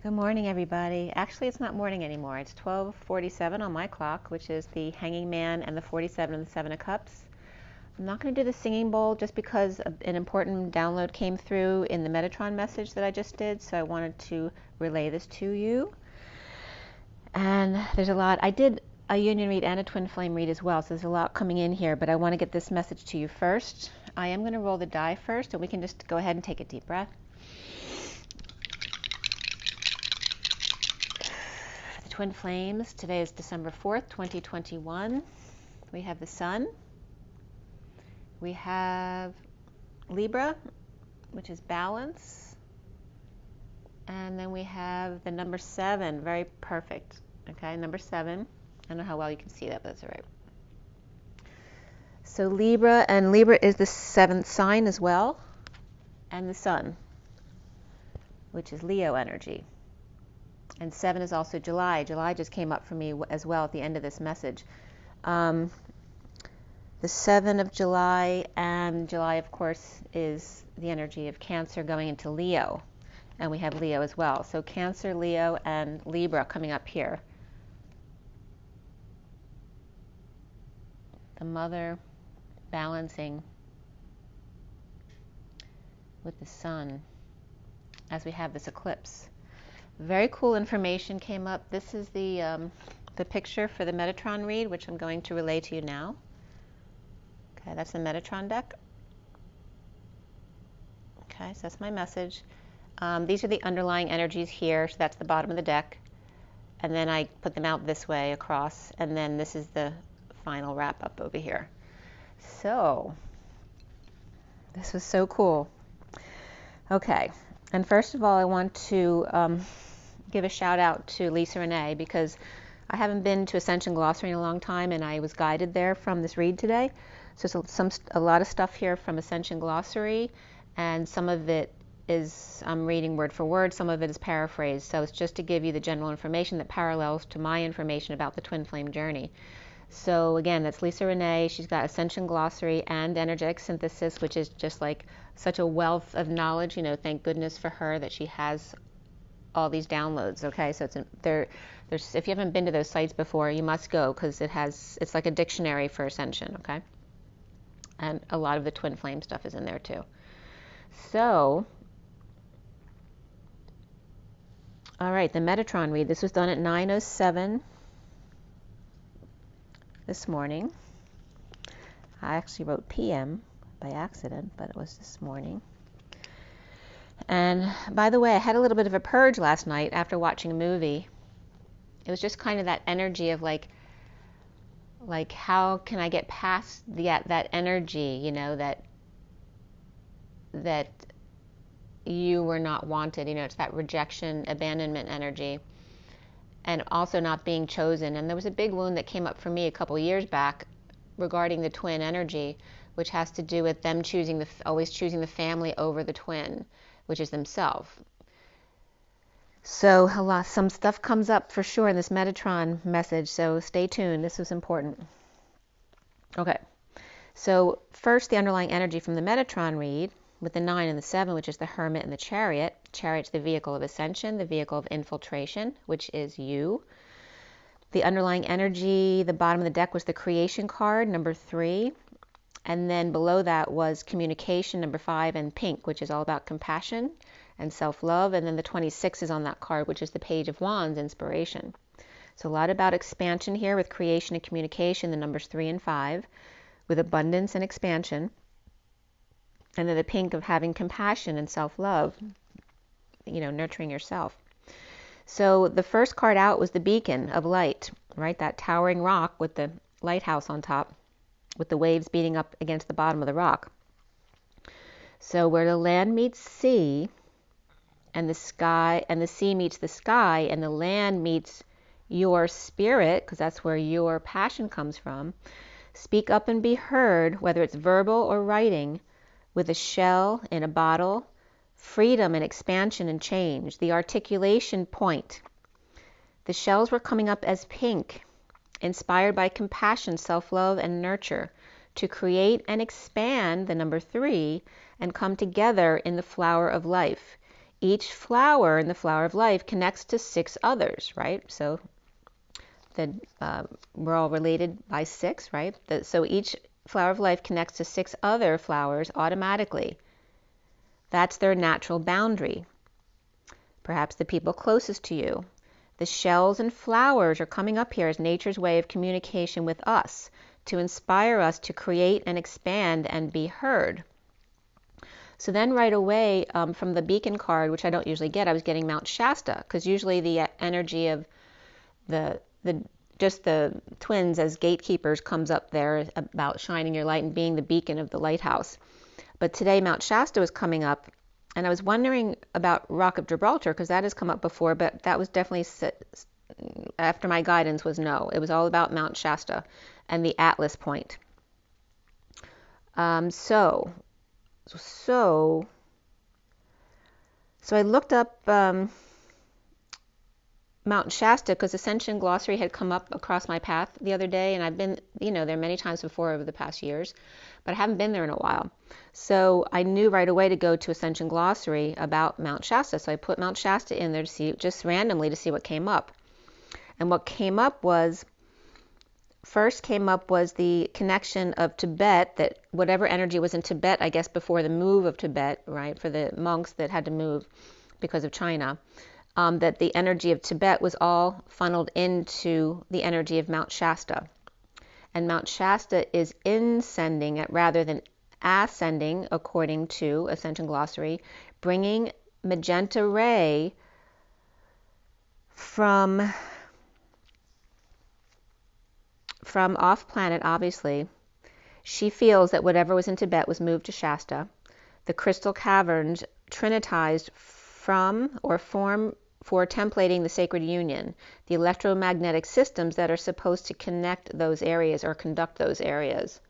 Good morning, everybody. Actually, it's not morning anymore. It's 12:47 on my clock, which is the Hanging Man and the 47 and the 7 of Cups. I'm not going to do the singing bowl just because an important download came through in the Metatron message that I just did, so I wanted to relay this to you. And there's a lot. I did a union read and a twin flame read as well, so there's a lot coming in here, but I want to get this message to you first. I am going to roll the die first, and we can just go ahead and take a deep breath. Twin flames. Today is December 4th, 2021. We have the sun. We have Libra, which is balance. And then we have the number 7, very perfect. Okay, number 7. I don't know how well you can see that, but that's all right. So Libra, and Libra is the 7th sign as well. And the sun, which is Leo energy. And 7 is also July. July just came up for me as well at the end of this message. The 7 of July, and July, of course, is the energy of Cancer going into Leo. And we have Leo as well. So Cancer, Leo, and Libra coming up here. The mother balancing with the sun as we have this eclipse. Very cool information came up. This is the picture for the Metatron read, which I'm going to relay to you now. Okay, that's the Metatron deck. Okay, so that's my message. These are the underlying energies here, so that's the bottom of the deck. And then I put them out this way across, and then this is the final wrap up over here. So, this was so cool. Okay, and first of all, I want to give a shout out to Lisa Renee, because I haven't been to Ascension Glossary in a long time, and I was guided there from this read today. So a lot of stuff here from Ascension Glossary, and some of it is I'm reading word for word, some of it is paraphrased. So it's just to give you the general information that parallels to my information about the twin flame journey. So again, that's Lisa Renee. She's got Ascension Glossary and Energetic Synthesis, which is just like such a wealth of knowledge. You know, thank goodness for her that she has all these downloads. Okay, so there's if you haven't been to those sites before, you must go, because it's like a dictionary for Ascension. Okay, and a lot of the twin flame stuff is in there too. So, all right, the Metatron read. This was done at 9:07 this morning. I actually wrote PM by accident, but it was this morning. And by the way, I had a little bit of a purge last night after watching a movie. It was just kind of that energy of like how can I get past that energy, you know, that you were not wanted. You know, it's that rejection, abandonment energy, and also not being chosen. And there was a big wound that came up for me a couple years back regarding the twin energy, which has to do with them always choosing the family over the twin, which is themselves. So some stuff comes up for sure in this Metatron message, so stay tuned. This is important. Okay, so first the underlying energy from the Metatron read with the 9 and the 7, which is the Hermit and the Chariot. Chariot's the vehicle of ascension, the vehicle of infiltration, which is you. The underlying energy, the bottom of the deck was the Creation card, number 3. And then below that was communication, number 5, and pink, which is all about compassion and self-love. And then the 26 is on that card, which is the Page of Wands, inspiration. So a lot about expansion here with creation and communication, the numbers 3 and 5, with abundance and expansion. And then the pink of having compassion and self-love, you know, nurturing yourself. So the first card out was the beacon of light, right? That towering rock with the lighthouse on top, with the waves beating up against the bottom of the rock. So where the land meets sea, and the sky, and the sea meets the sky, and the land meets your spirit, because that's where your passion comes from. Speak up and be heard, whether it's verbal or writing, with a shell in a bottle, freedom and expansion and change. The articulation point. The shells were coming up as pink, inspired by compassion, self-love, and nurture, to create and expand, the number 3, and come together in the flower of life. each flower in the flower of life connects to 6 others, right? So we're all related by 6, right? So each flower of life connects to 6 other flowers automatically. That's their natural boundary. Perhaps the people closest to you. The shells and flowers are coming up here as nature's way of communication with us, to inspire us to create and expand and be heard. So then right away, from the beacon card, which I don't usually get, I was getting Mount Shasta, because usually the energy of just the twins as gatekeepers comes up there about shining your light and being the beacon of the lighthouse. But today Mount Shasta was coming up, and I was wondering about Rock of Gibraltar, because that has come up before, but that was definitely, after my guidance was no. It was all about Mount Shasta and the Atlas point. So I looked up Mount Shasta, because Ascension Glossary had come up across my path the other day, and I've been, there many times before over the past years, but I haven't been there in a while. So I knew right away to go to Ascension Glossary about Mount Shasta. So I put Mount Shasta in there to see, just randomly, to see what came up. And what came up was, first came up was the connection of Tibet, that whatever energy was in Tibet, I guess before the move of Tibet, right, for the monks that had to move because of China, that the energy of Tibet was all funneled into the energy of Mount Shasta. And Mount Shasta is ascending rather than ascending, according to Ascension Glossary, bringing magenta ray from off planet, obviously. She feels that whatever was in Tibet was moved to Shasta. The crystal caverns trinitized from or form for templating the sacred union, the electromagnetic systems that are supposed to connect those areas or conduct those areas.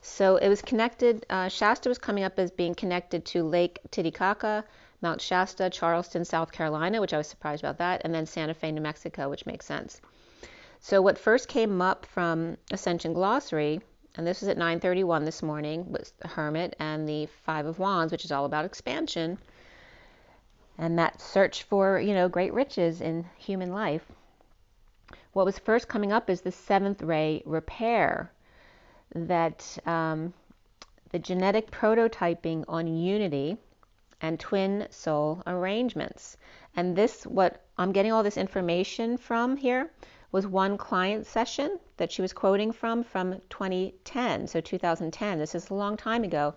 So it was connected, Shasta was coming up as being connected to Lake Titicaca, Mount Shasta, Charleston, South Carolina, which I was surprised about that, and then Santa Fe, New Mexico, which makes sense. So what first came up from Ascension Glossary, and this was at 9:31 this morning, was the Hermit and the Five of Wands, which is all about expansion and that search for, great riches in human life. What was first coming up is the 7th ray repair, that the genetic prototyping on unity and twin soul arrangements. And this, what I'm getting all this information from here, was one client session that she was quoting from 2010, so 2010. This is a long time ago,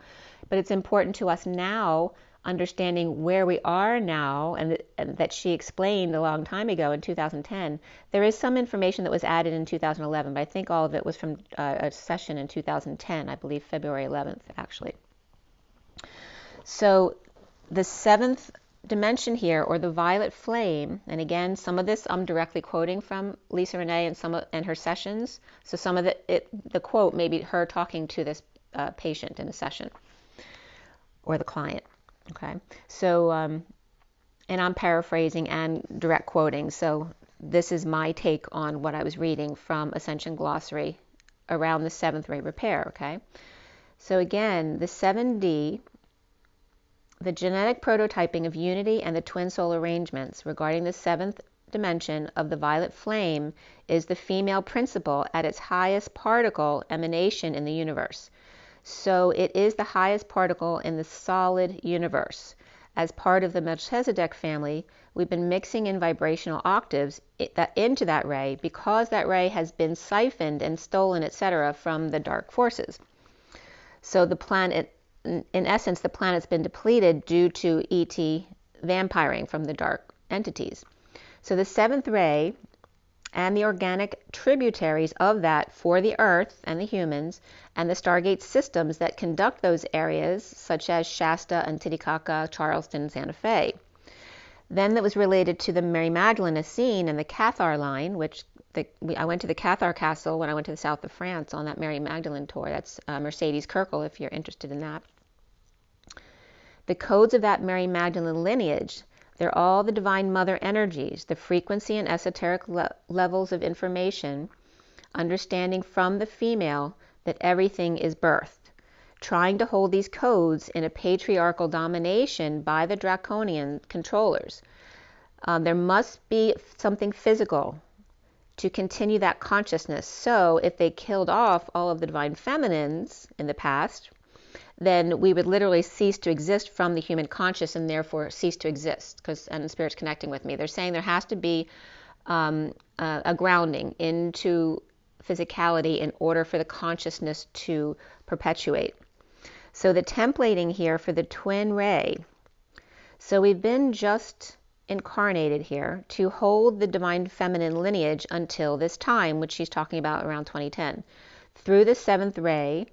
but it's important to us now, understanding where we are now, and that she explained a long time ago in 2010. There is some information that was added in 2011, but I think all of it was from a session in 2010, I believe February 11th, actually. So the 7th dimension here, or the violet flame, and again, some of this I'm directly quoting from Lisa Renee and her sessions. So some of the quote may be her talking to this patient in a session, or the client. Okay, so and I'm paraphrasing and direct quoting. So this is my take on what I was reading from Ascension Glossary around the 7th ray repair. Okay, so again, the 7D. The genetic prototyping of unity and the twin soul arrangements regarding the 7th dimension of the violet flame is the female principle at its highest particle emanation in the universe. So it is the highest particle in the solid universe. As part of the Melchizedek family, we've been mixing in vibrational octaves into that ray, because that ray has been siphoned and stolen, etc., from the dark forces. So the planet, in essence, the planet's been depleted due to ET vampiring from the dark entities. So the 7th ray and the organic tributaries of that for the Earth and the humans, and the Stargate systems that conduct those areas, such as Shasta and Titicaca, Charleston, and Santa Fe. Then that was related to the Mary Magdalene Essene and the Cathar line, which I went to the Cathar Castle when I went to the south of France on that Mary Magdalene tour. That's Mercedes Kirkle, if you're interested in that. The codes of that Mary Magdalene lineage, they're all the Divine Mother energies, the frequency and esoteric levels of information, understanding from the female that everything is birthed, trying to hold these codes in a patriarchal domination by the draconian controllers. There must be something physical to continue that consciousness. So if they killed off all of the divine feminines in the past, then we would literally cease to exist from the human conscious and therefore cease to exist, and Spirit's connecting with me. They're saying there has to be a grounding into physicality in order for the consciousness to perpetuate. So the templating here for the twin ray, so we've been just incarnated here to hold the divine feminine lineage until this time, which she's talking about around 2010. Through the seventh ray,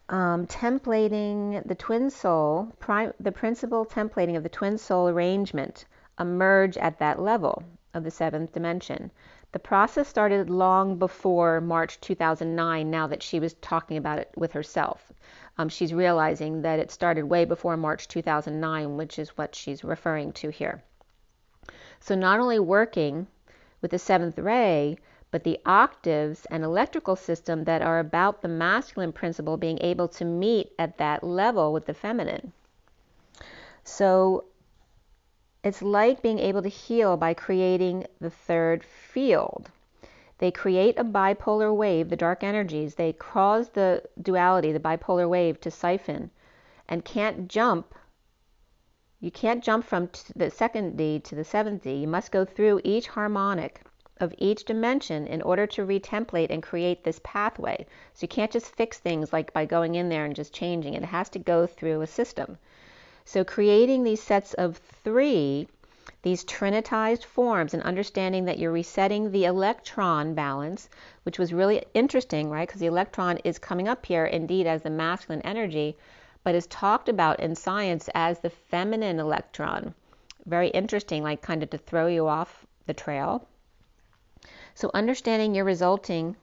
templating the twin soul, the principal templating of the twin soul arrangement emerge at that level of the seventh dimension. The process started long before March 2009, now that she was talking about it with herself. She's realizing that it started way before March 2009, which is what she's referring to here. So not only working with the seventh ray, but the octaves and electrical system that are about the masculine principle being able to meet at that level with the feminine. So it's like being able to heal by creating the third field. They create a bipolar wave, the dark energies. They cause the duality, the bipolar wave, to siphon and can't jump. You can't jump from the second D to the seventh D. You must go through each harmonic of each dimension in order to retemplate and create this pathway. So you can't just fix things like by going in there and just changing it. It has to go through a system. So creating these sets of three, these trinitized forms, and understanding that you're resetting the electron balance, which was really interesting, right? Because the electron is coming up here indeed as the masculine energy, but is talked about in science as the feminine electron. Very interesting, like kind of to throw you off the trail. So understanding you're resetting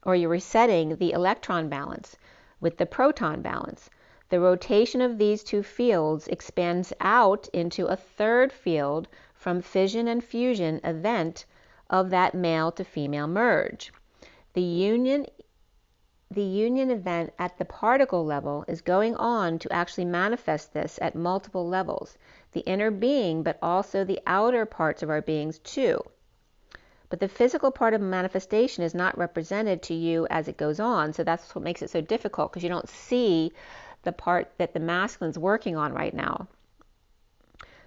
the electron balance with the proton balance. The rotation of these two fields expands out into a third field from fission and fusion event of that male to female merge. The union event at the particle level is going on to actually manifest this at multiple levels. The inner being, but also the outer parts of our beings too. But the physical part of manifestation is not represented to you as it goes on, so that's what makes it so difficult, because you don't see the part that the masculine's working on right now.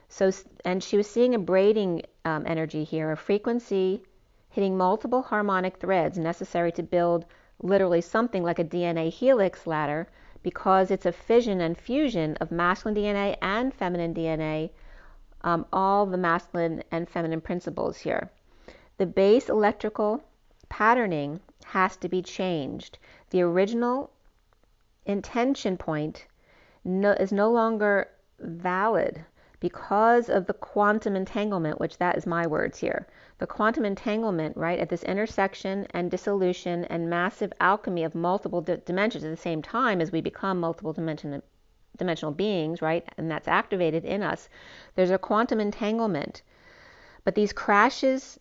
So, and she was seeing a braiding energy here, a frequency hitting multiple harmonic threads necessary to build literally something like a DNA helix ladder, because it's a fission and fusion of masculine DNA and feminine DNA, all the masculine and feminine principles here. The base electrical patterning has to be changed. The original intention point is no longer valid because of the quantum entanglement, which that is my words here. The quantum entanglement, right, at this intersection and dissolution and massive alchemy of multiple dimensions at the same time as we become multiple dimensional beings, right, and that's activated in us. There's a quantum entanglement. But these crashes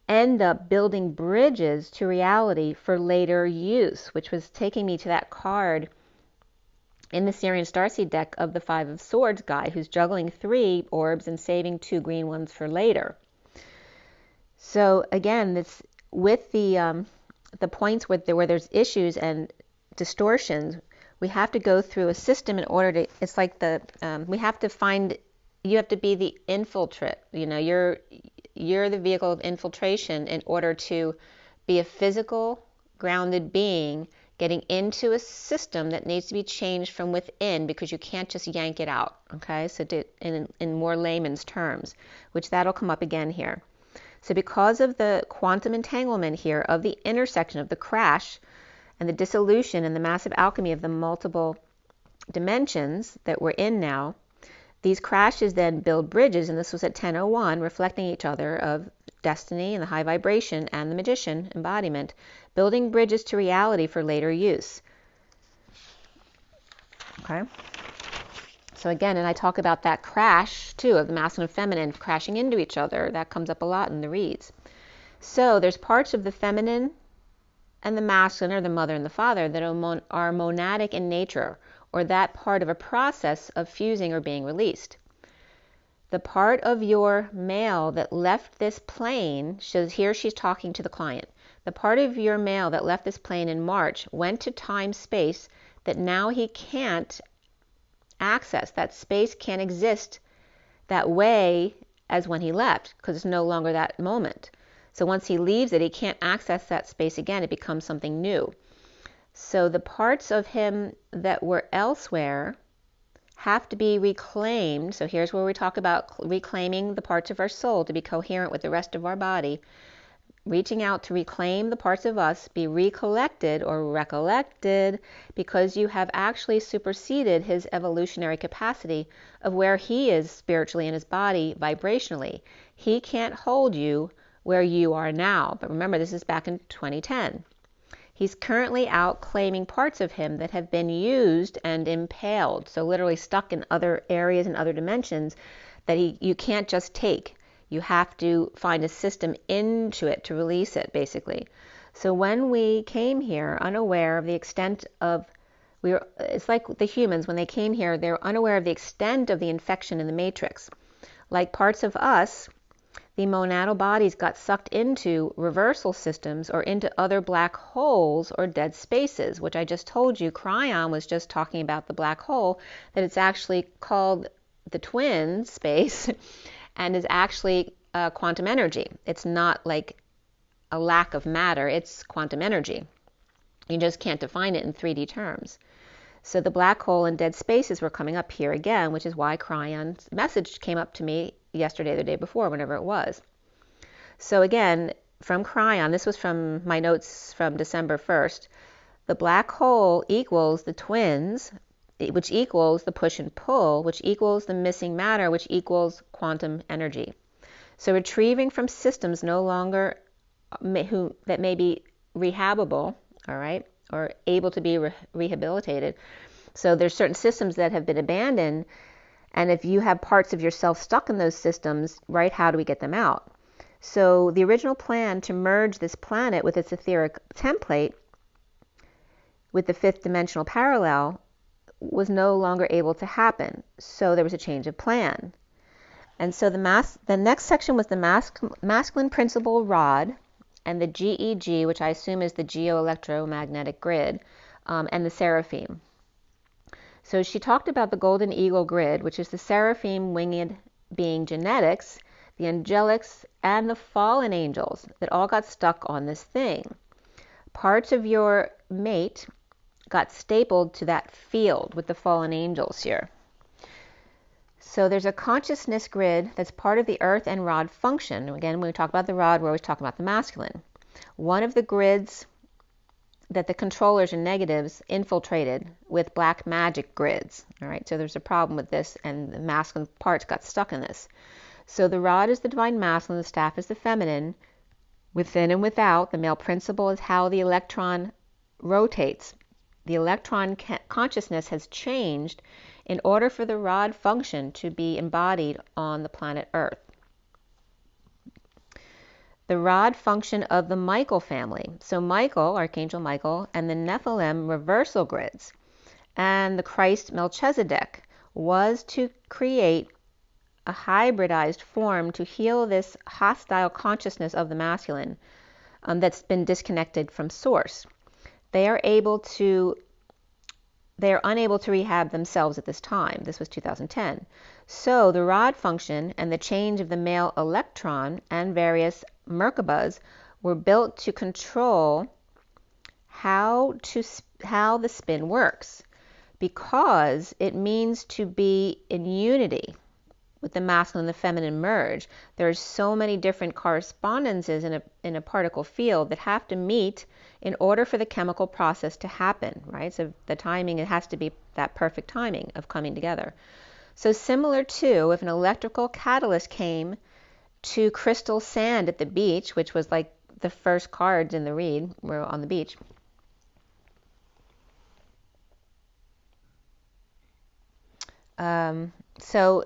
end up building bridges to reality for later use, which was taking me to that card in the Syrian Starseed deck of the Five of Swords guy who's juggling 3 orbs and saving 2 green ones for later. So again, this with the points where there's issues and distortions, we have to go through a system in order to, it's like we have to find, you have to be the infiltrate, you know, you're the vehicle of infiltration in order to be a physical, grounded being getting into a system that needs to be changed from within, because you can't just yank it out, okay? So in more layman's terms, which that'll come up again here. So because of the quantum entanglement here of the intersection of the crash and the dissolution and the massive alchemy of the multiple dimensions that we're in now, these crashes then build bridges, and this was at 10:01, reflecting each other of destiny and the high vibration and the magician embodiment, building bridges to reality for later use. Okay. So again, and I talk about that crash too of the masculine and feminine crashing into each other. That comes up a lot in the reads. So there's parts of the feminine and the masculine, or the mother and the father, that are monadic in nature, or that part of a process of fusing or being released. The part of your male that left this plane, so here she's talking to the client, the part of your male that left this plane in March went to time-space that now he can't access. That space can't exist that way as when he left, because it's no longer that moment. So once he leaves it, he can't access that space again. It becomes something new. So the parts of him that were elsewhere have to be reclaimed. So here's where we talk about reclaiming the parts of our soul to be coherent with the rest of our body. Reaching out to reclaim the parts of us, be recollected or recollected, because you have actually superseded his evolutionary capacity of where he is spiritually in his body vibrationally. He can't hold you where you are now. But remember, this is back in 2010. He's currently out claiming parts of him that have been used and impaled, so literally stuck in other areas and other dimensions that you can't just take. You have to find a system into it to release it, basically. So when we came here unaware of the extent of, it's like the humans, when they came here, they were unaware of the extent of the infection in the matrix. Like parts of us, the monadal bodies got sucked into reversal systems or into other black holes or dead spaces, which I just told you, Cryon was just talking about the black hole, that it's actually called the twin space and is actually quantum energy. It's not like a lack of matter, it's quantum energy. You just can't define it in 3D terms. So the black hole and dead spaces were coming up here again, which is why Cryon's message came up to me yesterday or the day before, whenever it was. So again, from Cryon, this was from my notes from December 1st, the black hole equals the twins, which equals the push and pull, which equals the missing matter, which equals quantum energy. So retrieving from systems no longer that may be rehabable, all right, or able to be rehabilitated. So there's certain systems that have been abandoned, and if you have parts of yourself stuck in those systems, right, how do we get them out? So the original plan to merge this planet with its etheric template with the fifth dimensional parallel was no longer able to happen. So there was a change of plan. And so the next section was the masculine principle rod and the GEG, which I assume is the geo-electromagnetic grid, and the seraphim. So she talked about the golden eagle grid, which is the seraphim winged being genetics, the angelics, and the fallen angels that all got stuck on this thing. Parts of your mate got stapled to that field with the fallen angels here. So there's a consciousness grid that's part of the earth and rod function. Again, when we talk about the rod, we're always talking about the masculine. One of the grids that the controllers and negatives infiltrated with black magic grids. All right, so there's a problem with this, and the masculine parts got stuck in this. So the rod is the divine masculine, the staff is the feminine. Within and without, the male principle is how the electron rotates. The electron consciousness has changed in order for the rod function to be embodied on the planet Earth. The rod function of the Michael family. So Michael, Archangel Michael, and the Nephilim reversal grids, and the Christ Melchizedek was to create a hybridized form to heal this hostile consciousness of the masculine that's been disconnected from source. They are unable to rehab themselves at this time. This was 2010. So the rod function and the change of the male electron and various Merkabas were built to control how the spin works, because it means to be in unity with the masculine and the feminine merge. There's so many different correspondences in a particle field that have to meet in order for the chemical process to happen, right? So the timing, it has to be that perfect timing of coming together. So similar to if an electrical catalyst came to crystal sand at the beach, which was like the first cards in the read were on the beach. So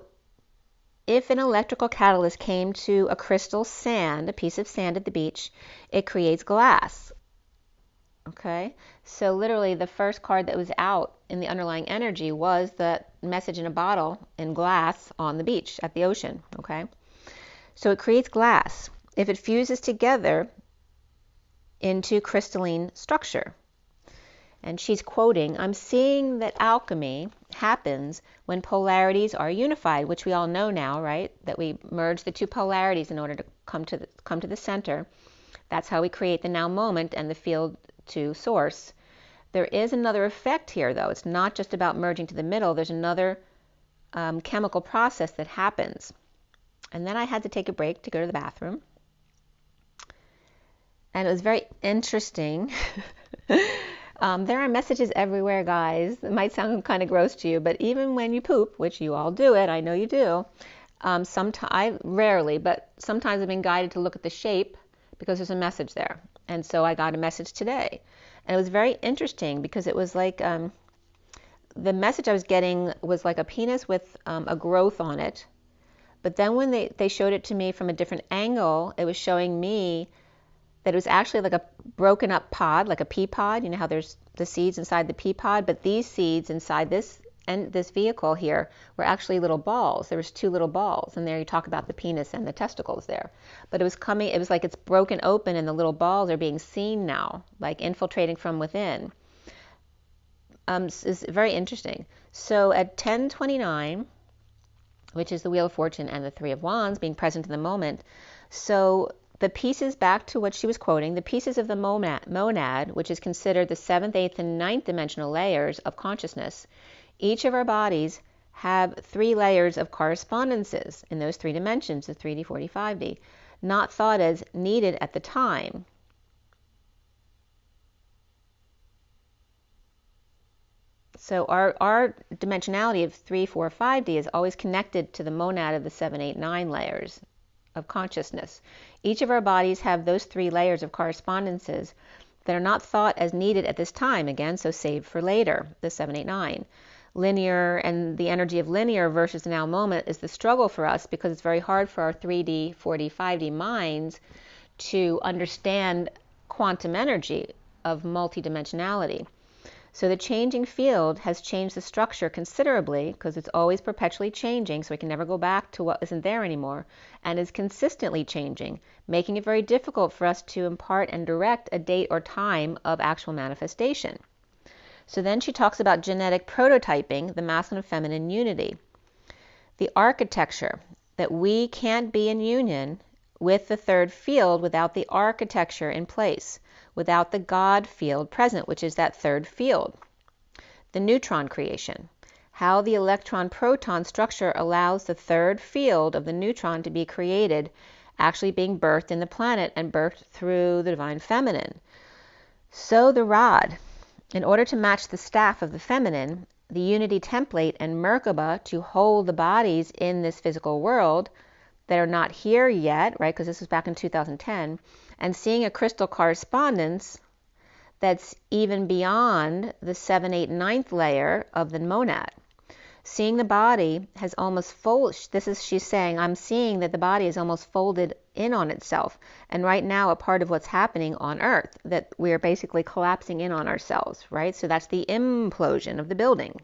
if an electrical catalyst came to a crystal sand, a piece of sand at the beach, it creates glass. Okay, so literally the first card that was out in the underlying energy was the message in a bottle in glass on the beach at the ocean. Okay, so it creates glass. If it fuses together into crystalline structure. And she's quoting, I'm seeing that alchemy happens when polarities are unified, which we all know now, right? That we merge the two polarities in order to come to the center. That's how we create the now moment and the field to source. There is another effect here, though. It's not just about merging to the middle. There's another chemical process that happens. And then I had to take a break to go to the bathroom. And it was very interesting. There are messages everywhere, guys. It might sound kind of gross to you, but even when you poop, which you all do it, I know you do, I rarely, but sometimes I've been guided to look at the shape because there's a message there. And so I got a message today. And it was very interesting because it was like the message I was getting was like a penis with a growth on it. But then when they showed it to me from a different angle, it was showing me that it was actually like a broken up pod, like a pea pod. You know how there's the seeds inside the pea pod, but these seeds inside this vehicle here were actually little balls. There was two little balls, and there you talk about the penis and the testicles there. But it was like it's broken open and the little balls are being seen now, like infiltrating from within. It's very interesting. So at 10:29, which is the Wheel of Fortune and the Three of Wands being present in the moment, so the pieces, back to what she was quoting, the pieces of the monad, which is considered the 7th, 8th, and ninth dimensional layers of consciousness, each of our bodies have 3 layers of correspondences in those 3 dimensions, the 3D, 4D, 5D, not thought as needed at the time. So our dimensionality of 3, 4, 5D is always connected to the monad of the 7, 8, 9 layers of consciousness. Each of our bodies have those 3 layers of correspondences that are not thought as needed at this time, again, so saved for later, the 7, 8, 9. Linear and the energy of linear versus the now moment is the struggle for us because it's very hard for our 3D, 4D, 5D minds to understand quantum energy of multidimensionality. So the changing field has changed the structure considerably because it's always perpetually changing, so we can never go back to what isn't there anymore, and is consistently changing, making it very difficult for us to impart and direct a date or time of actual manifestation. So then she talks about genetic prototyping, the masculine and feminine unity. The architecture, that we can't be in union with the third field without the architecture in place, without the God field present, which is that third field. The neutron creation, how the electron-proton structure allows the third field of the neutron to be created, actually being birthed in the planet and birthed through the divine feminine. So the rod, in order to match the staff of the feminine, the unity template and Merkaba to hold the bodies in this physical world that are not here yet, right, because this was back in 2010, and seeing a crystal correspondence that's even beyond the 7, 8, 9th layer of the monad. Seeing the body has almost folded, she's saying, I'm seeing that the body is almost folded in on itself. And right now, a part of what's happening on Earth, that we're basically collapsing in on ourselves, right? So that's the implosion of the building,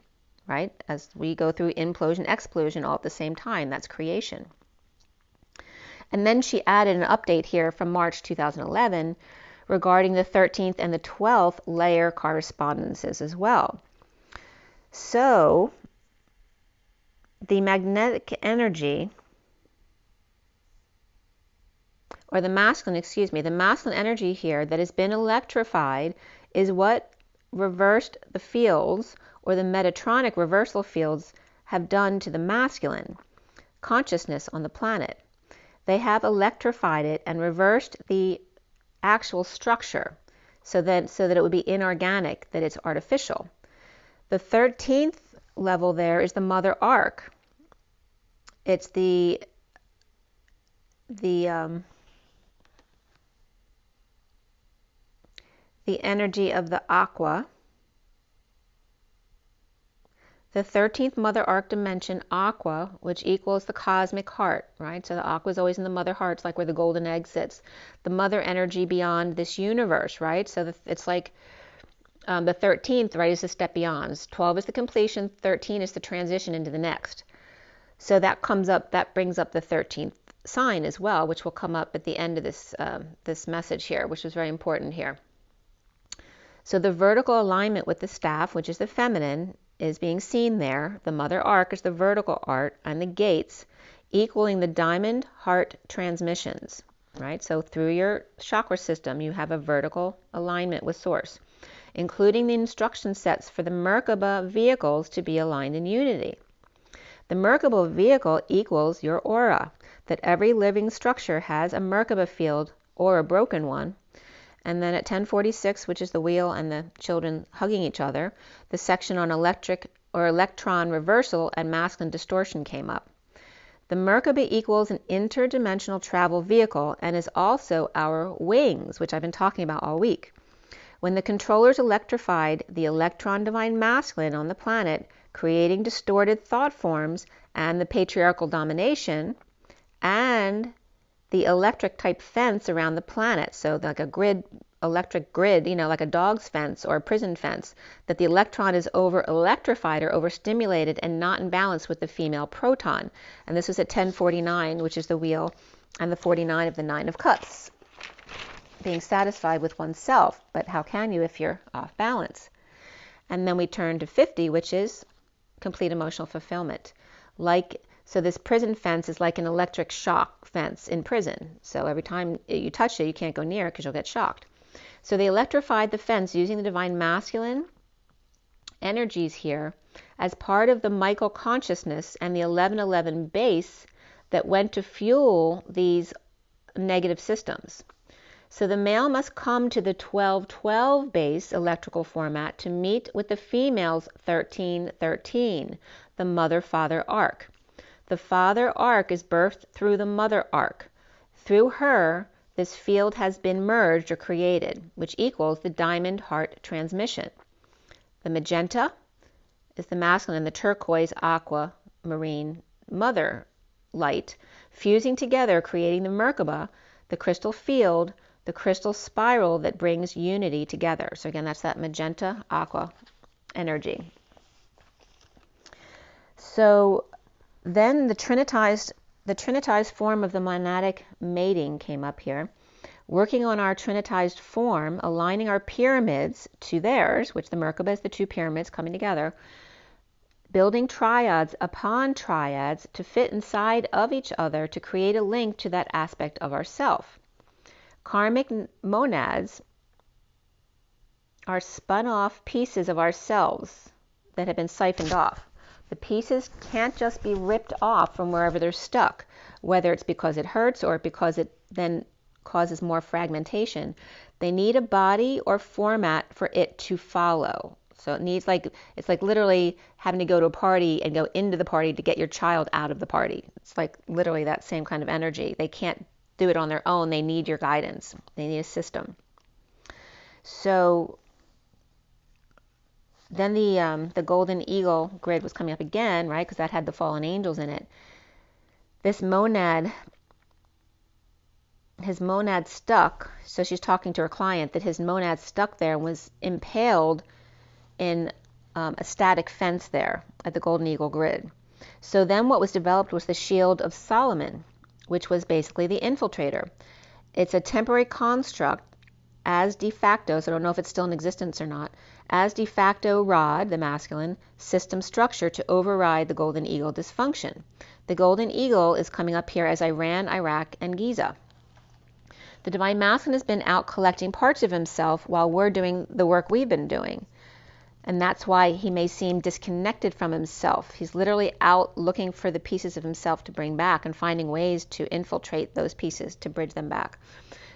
right? As we go through implosion, explosion all at the same time, that's creation. And then she added an update here from March 2011 regarding the 13th and the 12th layer correspondences as well. So the magnetic energy, or the masculine energy here that has been electrified is what reversed the fields, or the Metatronic reversal fields, have done to the masculine consciousness on the planet. They have electrified it and reversed the actual structure so that it would be inorganic, that it's artificial. The 13th level there is the mother arc. It's the energy of the aqua. the 13th mother arc dimension, aqua, which equals the cosmic heart, right? So the aqua is always in the mother heart, it's like where the golden egg sits. The mother energy beyond this universe, right? So it's like the 13th, right, is a step beyond. 12 is the completion, 13 is the transition into the next. So that brings up the 13th sign as well, which will come up at the end of this message here, which is very important here. So the vertical alignment with the staff, which is the feminine, is being seen there. The mother arc is the vertical arc, and the gates equaling the diamond heart transmissions, right? So through your chakra system, you have a vertical alignment with source, including the instruction sets for the Merkaba vehicles to be aligned in unity. The Merkaba vehicle equals your aura, that every living structure has a Merkaba field or a broken one. And then at 1046, which is the wheel and the children hugging each other, the section on electric or electron reversal and masculine distortion came up. The Merkaba equals an interdimensional travel vehicle and is also our wings, which I've been talking about all week. When the controllers electrified the electron divine masculine on the planet, creating distorted thought forms and the patriarchal domination, and the electric type fence around the planet, so like a electric grid, like a dog's fence or a prison fence, that the electron is over electrified or overstimulated and not in balance with the female proton. And this was at 1049, which is the wheel, and the 49 of the 9 of cups, being satisfied with oneself. But how can you if you're off balance? And then we turn to 50, which is complete emotional fulfillment. So this prison fence is like an electric shock fence in prison. So every time you touch it, you can't go near it because you'll get shocked. So they electrified the fence using the divine masculine energies here as part of the Michael consciousness and the 1111 base that went to fuel these negative systems. So the male must come to the 1212 base electrical format to meet with the female's 1313, the mother-father arc. The father arc is birthed through the mother arc. Through her, this field has been merged or created, which equals the diamond heart transmission. The magenta is the masculine and the turquoise aqua marine mother light, fusing together, creating the Merkaba, the crystal field, the crystal spiral that brings unity together. So again, that's that magenta aqua energy. So then the trinitized form of the monadic mating came up here, working on our trinitized form, aligning our pyramids to theirs, which the Merkaba is the two pyramids coming together, building triads upon triads to fit inside of each other to create a link to that aspect of ourself. Karmic monads are spun off pieces of ourselves that have been siphoned off. The pieces can't just be ripped off from wherever they're stuck, whether it's because it hurts or because it then causes more fragmentation. They need a body or format for it to follow. So it needs it's like literally having to go to a party and go into the party to get your child out of the party. It's like literally that same kind of energy. They can't do it on their own. They need your guidance. They need a system. So then the golden eagle grid was coming up again, right? Because that had the fallen angels in it. This monad, his monad stuck. So she's talking to her client that his monad stuck there and was impaled in a static fence there at the golden eagle grid. So then what was developed was the shield of Solomon, which was basically the infiltrator. It's a temporary construct as de facto, so I don't know if it's still in existence or not, as de facto rod, the masculine, system structure to override the golden eagle dysfunction. The golden eagle is coming up here as Iran, Iraq, and Giza. The divine masculine has been out collecting parts of himself while we're doing the work we've been doing. And that's why he may seem disconnected from himself. He's literally out looking for the pieces of himself to bring back and finding ways to infiltrate those pieces to bridge them back.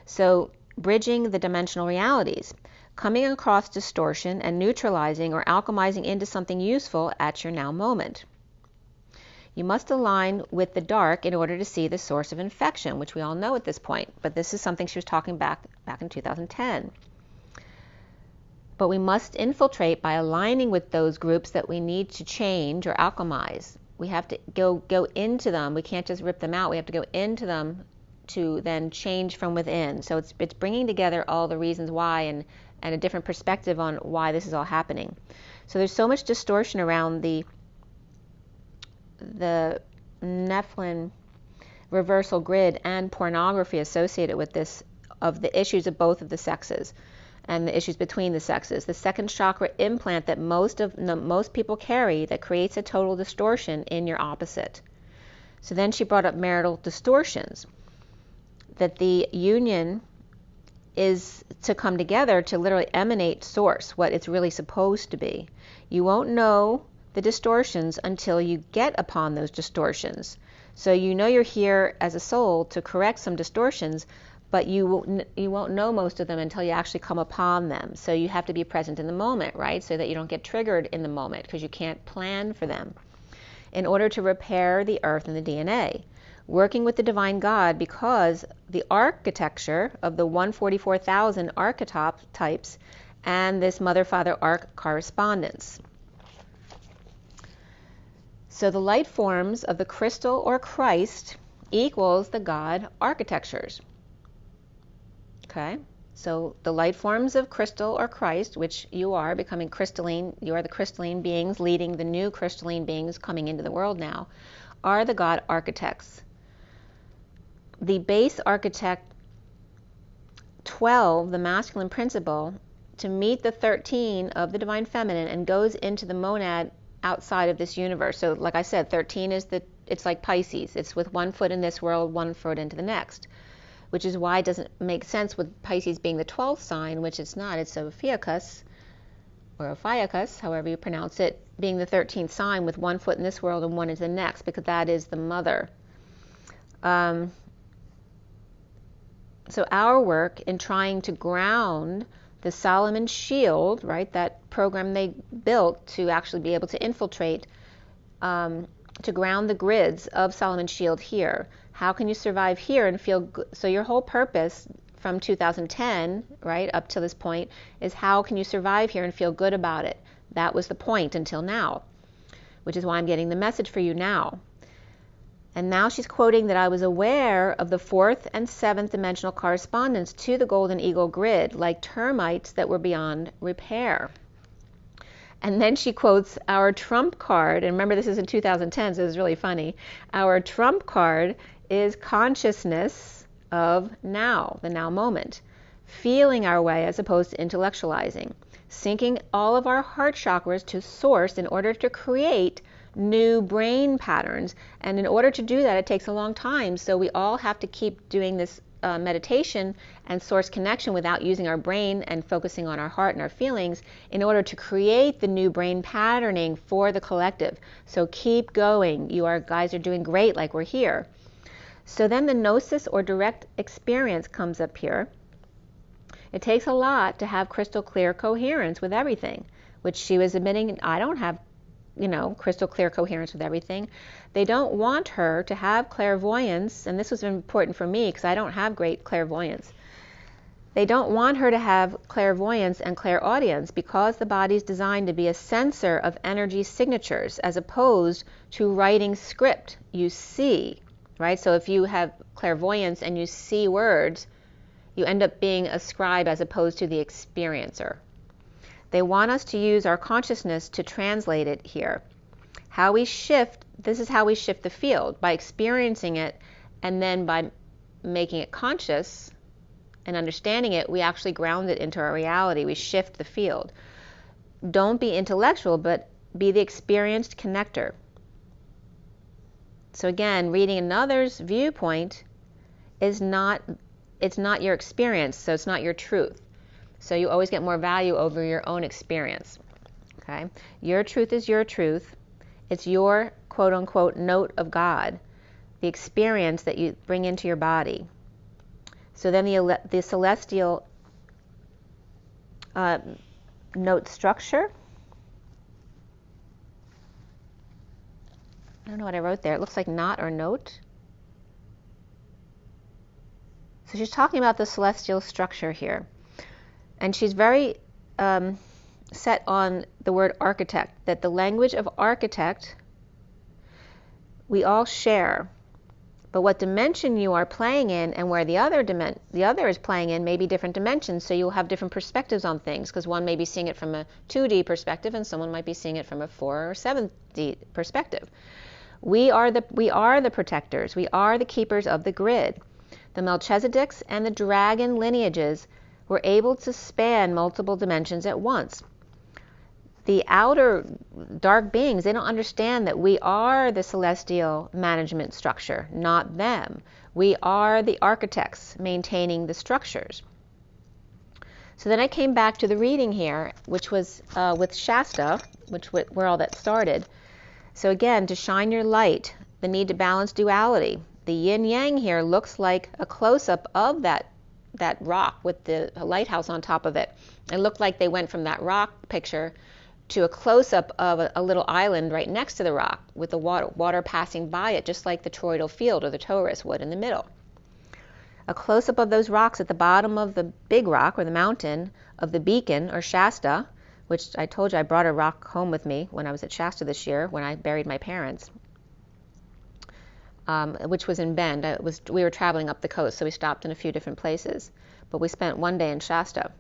So bridging the dimensional realities, coming across distortion and neutralizing or alchemizing into something useful at your now moment. You must align with the dark in order to see the source of infection, which we all know at this point, but this is something she was talking back in 2010. But we must infiltrate by aligning with those groups that we need to change or alchemize. We have to go into them. We can't just rip them out. We have to go into them to then change from within. So it's bringing together all the reasons why and a different perspective on why this is all happening. So there's so much distortion around the Nephilim reversal grid and pornography associated with this, of the issues of both of the sexes and the issues between the sexes. The second chakra implant that most people carry that creates a total distortion in your opposite. So then she brought up marital distortions, that the union is to come together to literally emanate source, what it's really supposed to be. You won't know the distortions until you get upon those distortions. So you know you're here as a soul to correct some distortions, but you won't know most of them until you actually come upon them. So you have to be present in the moment, right? So that you don't get triggered in the moment, because you can't plan for them. In order to repair the earth and the DNA, working with the divine God, because the architecture of the 144,000 archetypes and this mother-father arc correspondence. So the light forms of the crystal or Christ equals the God architectures. Okay, so the light forms of crystal or Christ, which you are becoming crystalline, you are the crystalline beings leading the new crystalline beings coming into the world now, are the God architects. The base architect 12, the masculine principle, to meet the 13 of the divine feminine and goes into the monad outside of this universe. So like I said, 13 is it's like Pisces. It's with one foot in this world, one foot into the next, which is why it doesn't make sense with Pisces being the 12th sign, which it's not. It's Ophiuchus, or Ophiuchus, however you pronounce it, being the 13th sign with one foot in this world and one into the next, because that is the mother. So our work in trying to ground the Solomon shield, right, that program they built to actually be able to infiltrate, to ground the grids of Solomon's shield here. How can you survive here and feel good? So your whole purpose from 2010, right, up to this point, is how can you survive here and feel good about it? That was the point until now, which is why I'm getting the message for you now. And now she's quoting that I was aware of the 4th and 7th dimensional correspondence to the golden eagle grid, like termites that were beyond repair. And then she quotes our trump card, and remember this is in 2010, so it's really funny. Our trump card is consciousness of now, the now moment, feeling our way as opposed to intellectualizing, syncing all of our heart chakras to source in order to create new brain patterns. And in order to do that, it takes a long time. So we all have to keep doing this meditation and source connection without using our brain and focusing on our heart and our feelings in order to create the new brain patterning for the collective. So keep going. You guys are doing great, like we're here. So then the gnosis or direct experience comes up here. It takes a lot to have crystal clear coherence with everything, which she was admitting, I don't have crystal clear coherence with everything. They don't want her to have clairvoyance, and this was important for me because I don't have great clairvoyance. They don't want her to have clairvoyance and clairaudience because the body's designed to be a sensor of energy signatures as opposed to writing script. You see, right? So if you have clairvoyance and you see words, you end up being a scribe as opposed to the experiencer. They want us to use our consciousness to translate it here. How we shift, this is how we shift the field, by experiencing it, and then by making it conscious and understanding it, we actually ground it into our reality. We shift the field. Don't be intellectual, but be the experienced connector. So again, reading another's viewpoint is not, it's not your experience, so it's not your truth. So you always get more value over your own experience, okay? Your truth is your truth. It's your quote-unquote note of God, the experience that you bring into your body. So then the celestial note structure. I don't know what I wrote there. It looks like knot or note. So she's talking about the celestial structure here. And she's very set on the word architect, that the language of architect we all share. But what dimension you are playing in and where the other is playing in may be different dimensions, so you'll have different perspectives on things, because one may be seeing it from a 2D perspective and someone might be seeing it from a 4 or 7D perspective. We are the protectors. We are the keepers of the grid. The Melchizedeks and the dragon lineages were able to span multiple dimensions at once. The outer dark beings, they don't understand that we are the celestial management structure, not them. We are the architects maintaining the structures. So then I came back to the reading here, which was with Shasta, where all that started. So again, to shine your light, the need to balance duality. The yin-yang here looks like a close-up of that rock with the lighthouse on top of it. It looked like they went from that rock picture to a close-up of a little island right next to the rock with the water passing by it, just like the toroidal field or the torus would in the middle. A close-up of those rocks at the bottom of the big rock or the mountain of the beacon or Shasta, which I told you I brought a rock home with me when I was at Shasta this year when I buried my parents, which was in Bend. We were traveling up the coast, so we stopped in a few different places, but we spent one day in Shasta.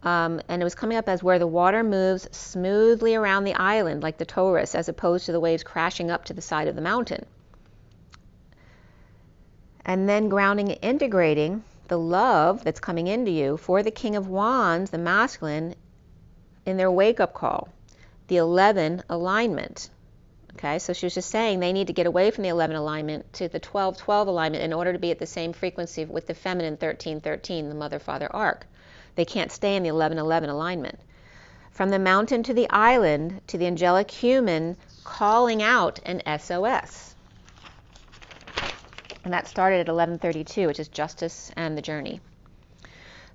And it was coming up as where the water moves smoothly around the island like the torus, as opposed to the waves crashing up to the side of the mountain. And then grounding and integrating the love that's coming into you for the King of Wands, the masculine, in their wake-up call, the 11 alignment. Okay, so she was just saying they need to get away from the 11 alignment to the 12-12 alignment in order to be at the same frequency with the feminine 13-13, the mother-father arc. They can't stay in the 11-11 alignment. From the mountain to the island to the angelic human calling out an SOS. And that started at 11:32, which is justice and the journey.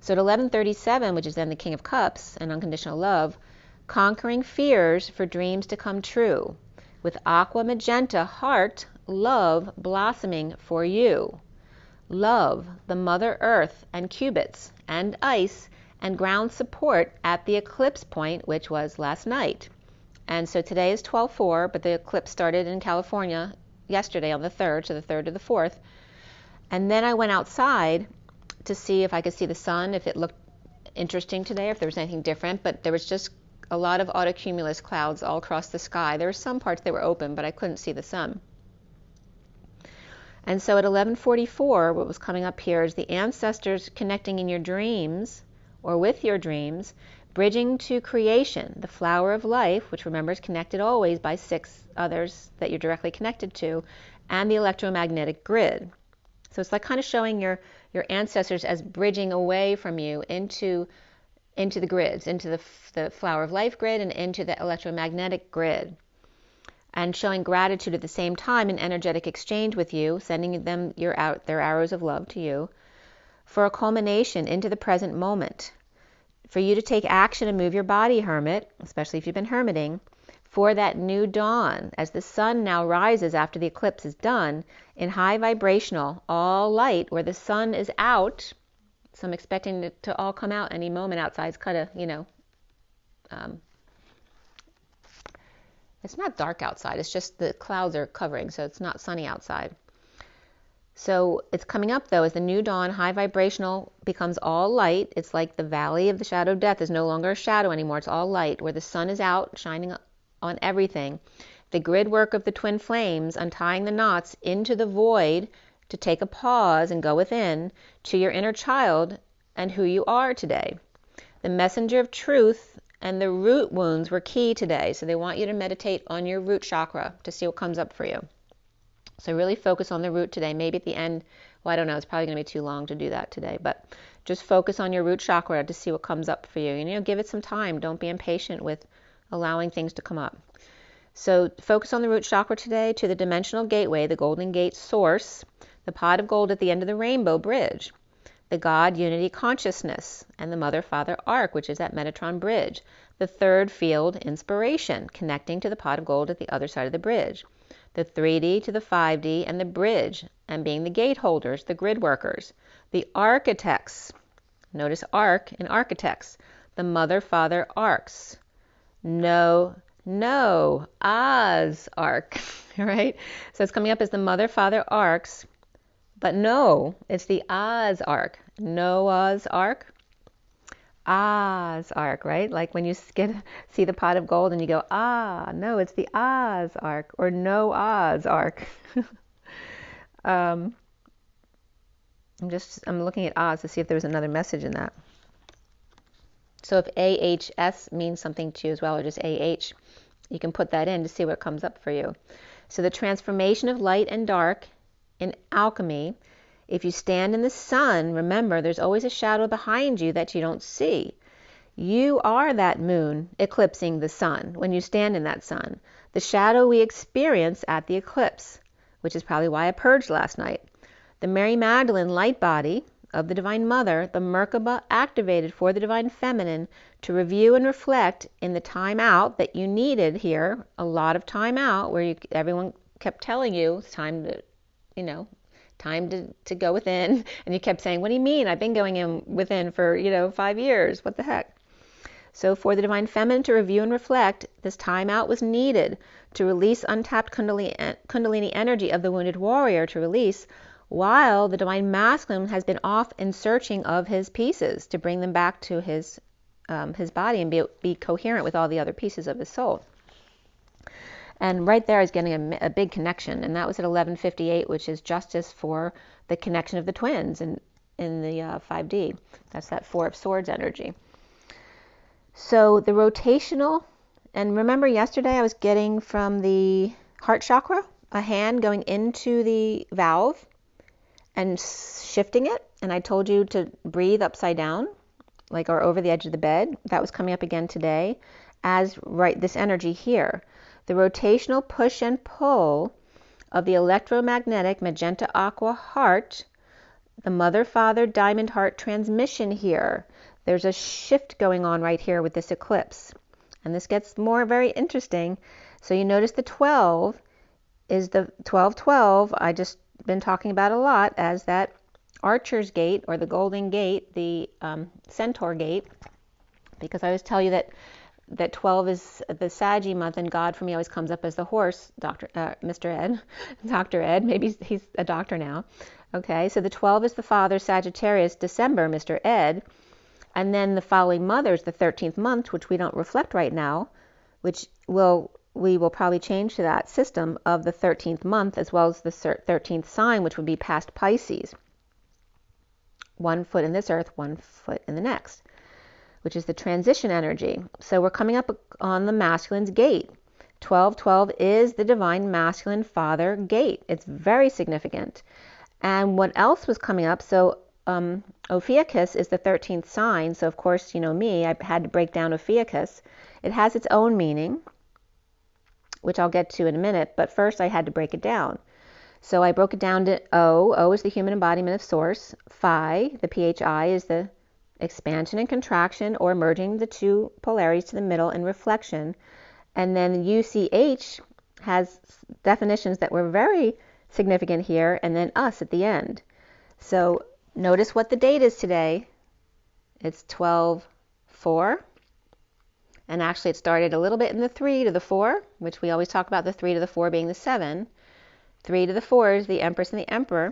So at 11:37, which is then the King of Cups and unconditional love, conquering fears for dreams to come true, with aqua magenta heart, love blossoming for you. Love, the Mother Earth and cubits and ice and ground support at the eclipse point, which was last night. And so today is 12/4, but the eclipse started in California yesterday on the 3rd, so the 3rd to the 4th. And then I went outside to see if I could see the sun, if it looked interesting today, if there was anything different, but there was just a lot of autocumulus clouds all across the sky. There were some parts that were open, but I couldn't see the sun. And so at 11:44, what was coming up here is the ancestors connecting in your dreams, or with your dreams, bridging to creation, the flower of life, which remember is connected always by 6 others that you're directly connected to, and the electromagnetic grid. So it's like kind of showing your ancestors as bridging away from you into the grids, into the flower of life grid and into the electromagnetic grid, and showing gratitude at the same time in energetic exchange with you, sending them their arrows of love to you, for a culmination into the present moment, for you to take action and move your body, hermit, especially if you've been hermiting, for that new dawn, as the sun now rises after the eclipse is done, in high vibrational, all light, where the sun is out. So I'm expecting it to all come out any moment outside. It's kind of, it's not dark outside. It's just the clouds are covering, so it's not sunny outside. So it's coming up, though, as the new dawn, high vibrational, becomes all light. It's like the valley of the shadow of death is no longer a shadow anymore. It's all light, where the sun is out, shining on everything. The grid work of the twin flames, untying the knots into the void to take a pause and go within to your inner child and who you are today. The messenger of truth and the root wounds were key today. So they want you to meditate on your root chakra to see what comes up for you. So really focus on the root today. Maybe at the end, well, I don't know, it's probably going to be too long to do that today, but just focus on your root chakra to see what comes up for you. Give it some time. Don't be impatient with allowing things to come up. So focus on the root chakra today, to the dimensional gateway, the golden gate source, the pot of gold at the end of the rainbow bridge, the God unity consciousness, and the mother father arc, which is that Metatron bridge, the third field inspiration, connecting to the pot of gold at the other side of the bridge, the 3D to the 5D and the bridge, and being the gate holders, the grid workers, the architects, notice arc in architects, the mother, father arcs. No, Oz arc, right? So it's coming up as the mother, father arcs, but no, it's the Oz arc. Noah's ark, Oz arc, right? Like when you see the pot of gold and you go, no, it's the Oz arc or no Oz arc. I'm looking at Oz to see if there was another message in that. So if AHS means something to you as well, or just AH, you can put that in to see what comes up for you. So the transformation of light and dark in alchemy, if you stand in the sun, remember there's always a shadow behind you that you don't see. You are that moon eclipsing the sun when you stand in that sun. The shadow we experience at the eclipse, which is probably why I purged last night. The Mary Magdalene light body of the Divine Mother, the Merkaba activated for the Divine Feminine to review and reflect in the time out that you needed here, a lot of time out where everyone kept telling you it's time to, time to go within. And you kept saying, what do you mean? I've been going in within for, 5 years. What the heck? So for the Divine Feminine to review and reflect, this time out was needed to release untapped Kundalini energy of the wounded warrior to release, while the Divine Masculine has been off in searching of his pieces to bring them back to his body and be coherent with all the other pieces of his soul. And right there is getting a big connection, and that was at 11:58, which is justice for the connection of the twins in the 5D. That's that Four of Swords energy. So the rotational, and remember yesterday I was getting from the heart chakra a hand going into the valve and shifting it, and I told you to breathe upside down, or over the edge of the bed. That was coming up again today as this energy here. The rotational push and pull of the electromagnetic magenta aqua heart, the mother father diamond heart transmission here. There's a shift going on right here with this eclipse, and this gets very interesting. So you notice the 12 is the 1212 I just been talking about a lot as that Archer's Gate or the Golden Gate, the Centaur Gate, because I always tell you that 12 is the Saggy month, and God for me always comes up as the horse, Mr. Ed, Dr. Ed, maybe he's a doctor now. Okay, so the 12 is the father, Sagittarius, December, Mr. Ed, and then the following mother is the 13th month, which we don't reflect right now, which we will probably change to that system of the 13th month as well as the 13th sign, which would be past Pisces. 1 foot in this earth, 1 foot in the next, which is the transition energy. So we're coming up on the masculine's gate. 1212 is the divine masculine father gate. It's very significant. And what else was coming up? So Ophiuchus is the 13th sign. So of course, me, I had to break down Ophiuchus. It has its own meaning, which I'll get to in a minute, but first I had to break it down. So I broke it down to O. O is the human embodiment of source. Phi, the PHI, is the expansion and contraction, or merging the two polarities to the middle in reflection. And then UCH has definitions that were very significant here, and then us at the end. So notice what the date is today. It's 12/4. And actually it started a little bit in the 3 to the 4, which we always talk about the 3 to the 4 being the 7. 3 to the 4 is the Empress and the Emperor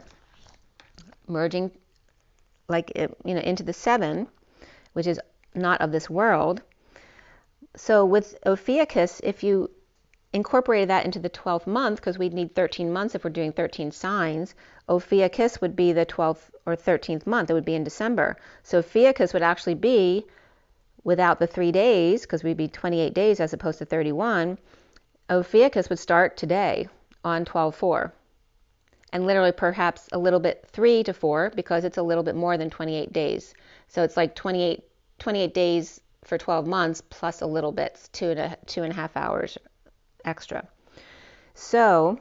merging into the 7, which is not of this world. So with Ophiuchus, if you incorporated that into the 12th month, because we'd need 13 months if we're doing 13 signs, Ophiuchus would be the 12th or 13th month. It would be in December. So Ophiuchus would actually be, without the 3 days, because we'd be 28 days as opposed to 31, Ophiuchus would start today on 12/4. And literally perhaps a little bit 3 to 4, because it's a little bit more than 28 days. So it's like 28 days for 12 months plus a little bit, 2.5 hours extra. So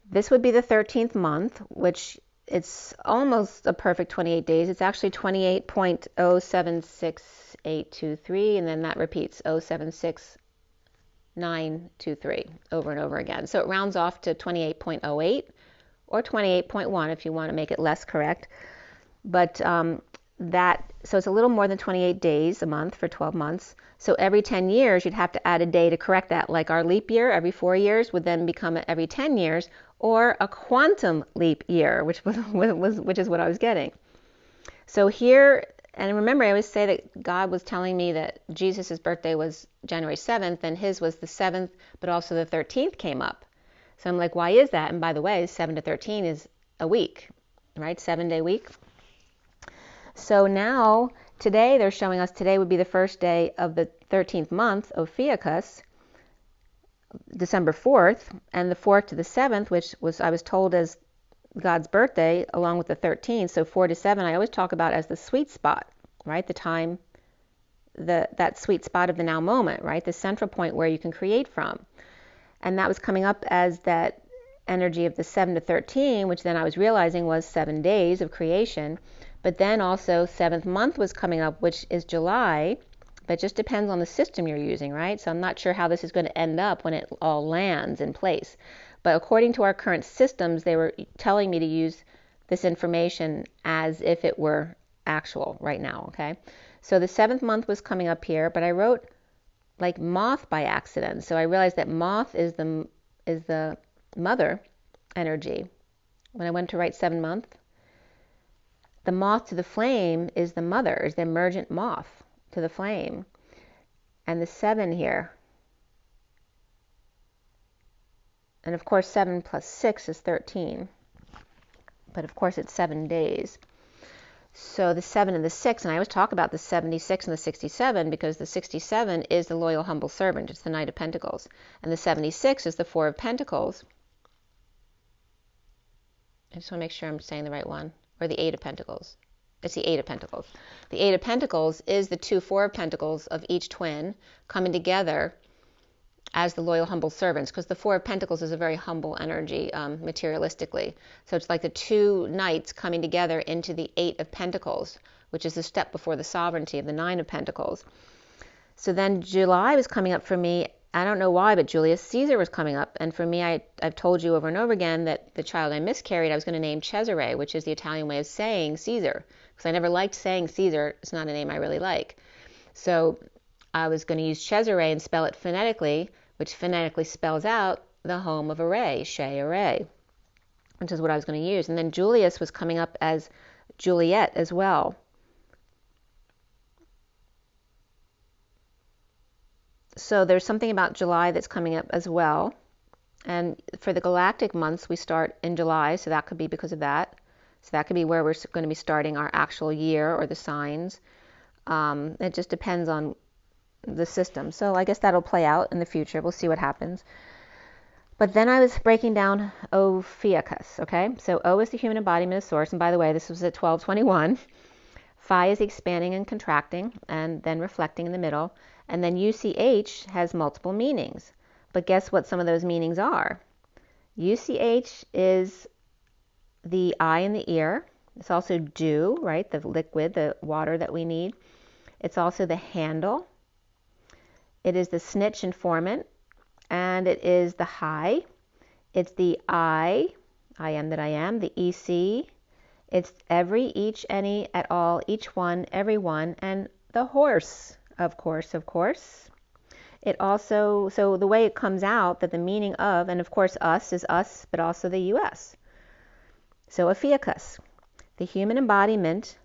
this would be the 13th month, which it's almost a perfect 28 days. It's actually 28.076823, and then that repeats 076923 over and over again. So it rounds off to 28.08 or 28.1 if you want to make it less correct. But so it's a little more than 28 days a month for 12 months. So every 10 years, you'd have to add a day to correct that. Like our leap year every 4 years would then become every 10 years, or a quantum leap year, which is what I was getting. So here, and remember, I always say that God was telling me that Jesus' birthday was January 7th, and his was the 7th, but also the 13th came up. So I'm like, why is that? And by the way, 7 to 13 is a week, right? 7-day week. So now, today, they're showing us today would be the first day of the 13th month, Ophiuchus, December 4th, and the 4th to the 7th, which was, I was told, as God's birthday, along with the 13th. So 4 to 7, I always talk about as the sweet spot, right? The time, that sweet spot of the now moment, right? The central point where you can create from. And that was coming up as that energy of the 7 to 13, which then I was realizing was 7 days of creation. But then also 7th month was coming up, which is July, but it just depends on the system you're using, right? So I'm not sure how this is going to end up when it all lands in place. But according to our current systems, they were telling me to use this information as if it were actual right now, okay? So the 7th month was coming up here, but I wrote like moth by accident. So I realized that moth is the mother energy. When I went to write 7 month, the moth to the flame is the mother, is the emergent moth to the flame. And the 7 here, and of course 7 plus 6 is 13, but of course it's 7 days. So the 7 and the 6, and I always talk about the 76 and the 67 because the 67 is the loyal humble servant, it's the Knight of Pentacles, and the 76 is the 4 of Pentacles. I just want to make sure I'm saying the right one. Or the 8 of Pentacles. It's the 8 of Pentacles. The 8 of Pentacles is the 2 4 of Pentacles of each twin coming together as the loyal humble servants, because the 4 of Pentacles is a very humble energy materialistically. So it's like the 2 knights coming together into the 8 of Pentacles, which is the step before the sovereignty of the 9 of Pentacles. So then July was coming up for me. I don't know why, but Julius Caesar was coming up. And for me, I've told you over and over again that the child I miscarried, I was going to name Cesare, which is the Italian way of saying Caesar. Because I never liked saying Caesar. It's not a name I really like. So I was going to use Cesare and spell it phonetically, which phonetically spells out the home of Array, Shea Array, which is what I was going to use. And then Julius was coming up as Juliet as well. So there's something about July that's coming up as well. And for the galactic months, we start in July, so that could be because of that. So that could be where we're going to be starting our actual year or the signs. It just depends on the system. So I guess that'll play out in the future. We'll see what happens. But then I was breaking down Ophiuchus, okay? So O is the human embodiment of source. And by the way, this was at 1221. Phi is expanding and contracting and then reflecting in the middle. And then UCH has multiple meanings. But guess what some of those meanings are? UCH is the eye and the ear. It's also dew, right? The liquid, the water that we need. It's also the handle. It is the snitch informant. And it is the high. It's the I am that I am, the EC. It's every, each, any, at all, each one, everyone, and the horse, of course. It also, so the way it comes out, that the meaning of, and of course us is us, but also the US. So Ophiuchus, the human embodiment,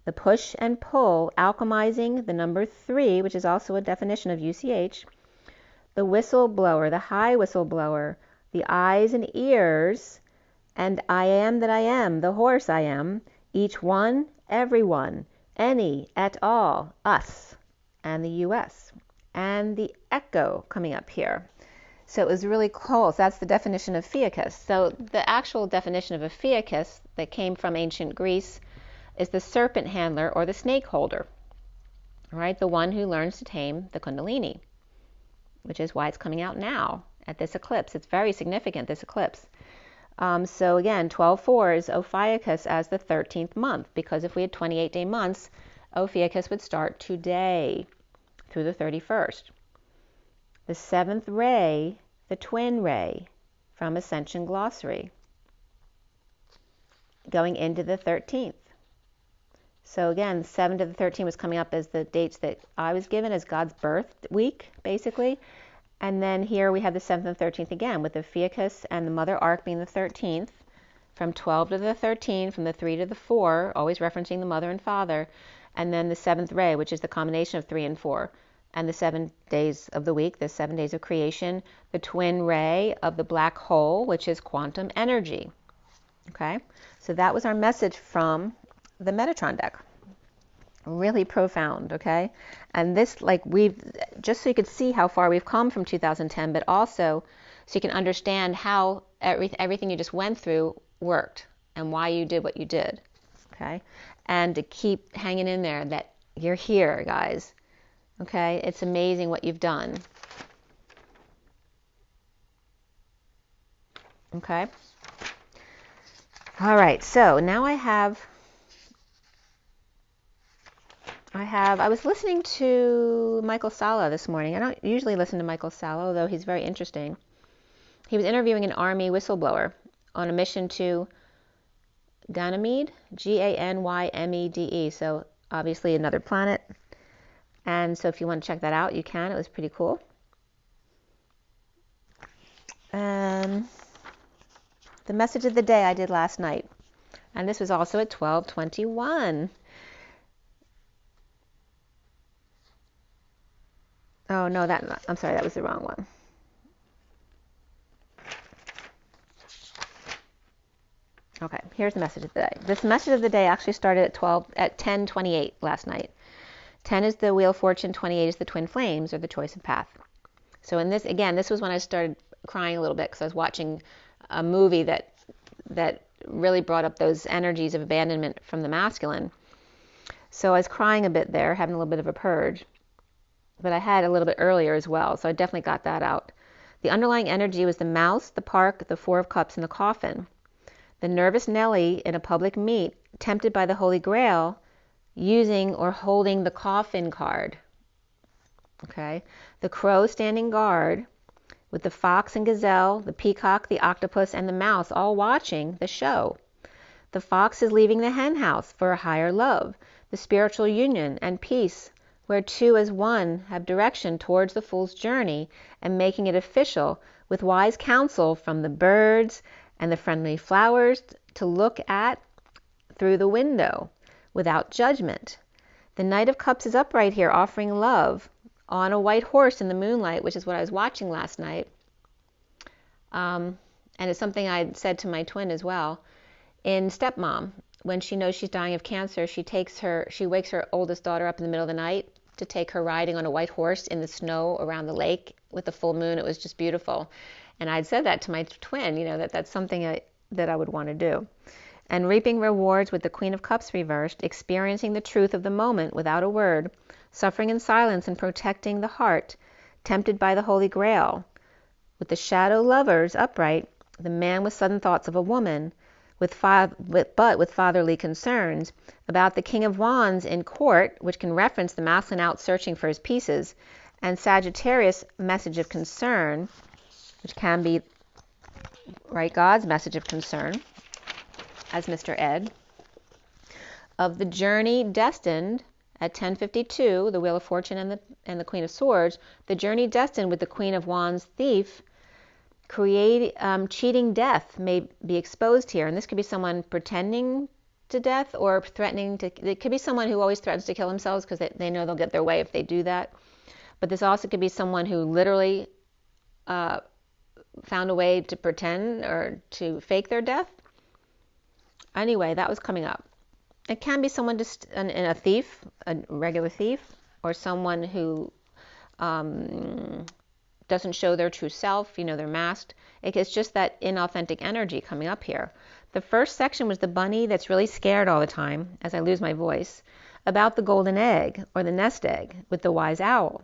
the push and pull, alchemizing the number 3, which is also a definition of UCH, the whistleblower, the high whistleblower, the eyes and ears, and I am that I am, the horse I am, each one, everyone, any, at all, us, and the US, and the echo coming up here. So it was really close. That's the definition of Ophiuchus. So the actual definition of Ophiuchus that came from ancient Greece is the serpent handler or the snake holder, right? The one who learns to tame the Kundalini, which is why it's coming out now at this eclipse. It's very significant, this eclipse. So again, 12/4 is Ophiuchus as the 13th month, because if we had 28-day months, Ophiuchus would start today through the 31st. The 7th ray, the twin ray from Ascension Glossary, going into the 13th. So again, 7 to the 13 was coming up as the dates that I was given as God's birth week, basically. And then here we have the 7th and 13th again, with the Ophiuchus and the Mother Ark being the 13th, from 12 to the 13, from the 3 to the 4, always referencing the Mother and Father, and then the 7th ray, which is the combination of 3 and 4, and the 7 days of the week, the 7 days of creation, the twin ray of the black hole, which is quantum energy. Okay, so that was our message from the Metatron deck. Really profound, okay? And this, like, we've, just so you could see how far we've come from 2010, but also so you can understand how everything you just went through worked and why you did what you did, okay? And to keep hanging in there, that you're here, guys, okay? It's amazing what you've done, okay? All right, so now I was listening to Michael Salla this morning. I don't usually listen to Michael Salla, although he's very interesting. He was interviewing an Army whistleblower on a mission to Ganymede, Ganymede, so obviously another planet. And so if you want to check that out, you can. It was pretty cool. The message of the day I did last night, and this was also at 12:21. Oh no, I'm sorry, that was the wrong one. Okay, here's the message of the day. This message of the day actually started at 10:28 last night. 10 is the Wheel of Fortune, 28 is the Twin Flames, or the choice of path. So in this, again, this was when I started crying a little bit because I was watching a movie that really brought up those energies of abandonment from the masculine. So I was crying a bit there, having a little bit of a purge. But I had a little bit earlier as well, so I definitely got that out. The underlying energy was the mouse, the park, the 4 of cups, and the coffin. The nervous Nelly in a public meet, tempted by the Holy Grail, using or holding the coffin card. Okay? The crow standing guard, with the fox and gazelle, the peacock, the octopus, and the mouse all watching the show. The fox is leaving the hen house for a higher love, the spiritual union and peace, where two as one have direction towards the fool's journey, and making it official with wise counsel from the birds and the friendly flowers to look at through the window without judgment. The Knight of Cups is upright here, offering love on a white horse in the moonlight, which is what I was watching last night. And it's something I said to my twin as well. In Stepmom, when she knows she's dying of cancer, she wakes her oldest daughter up in the middle of the night to take her riding on a white horse in the snow around the lake with the full moon. It was just beautiful. And I'd said that to my twin, that's something that I would want to do. And reaping rewards with the Queen of Cups reversed, experiencing the truth of the moment without a word, suffering in silence and protecting the heart, tempted by the Holy Grail. With the shadow lovers upright, the man with sudden thoughts of a woman, with fatherly concerns, about the King of Wands in court, which can reference the masculine out searching for his pieces, and Sagittarius message of concern, which can be, right, God's message of concern, as Mr. Ed, of the journey destined at 10:52, the Wheel of Fortune and the Queen of Swords, the journey destined with the Queen of Wands thief, cheating death may be exposed here. And this could be someone pretending to death or threatening to, it could be someone who always threatens to kill themselves because they know they'll get their way if they do that. But this also could be someone who literally found a way to pretend or to fake their death. Anyway, that was coming up. It can be someone just a thief, a regular thief, or someone who doesn't show their true self, they're masked. It's just that inauthentic energy coming up here. The first section was the bunny that's really scared all the time, as I lose my voice, about the golden egg, or the nest egg, with the wise owl.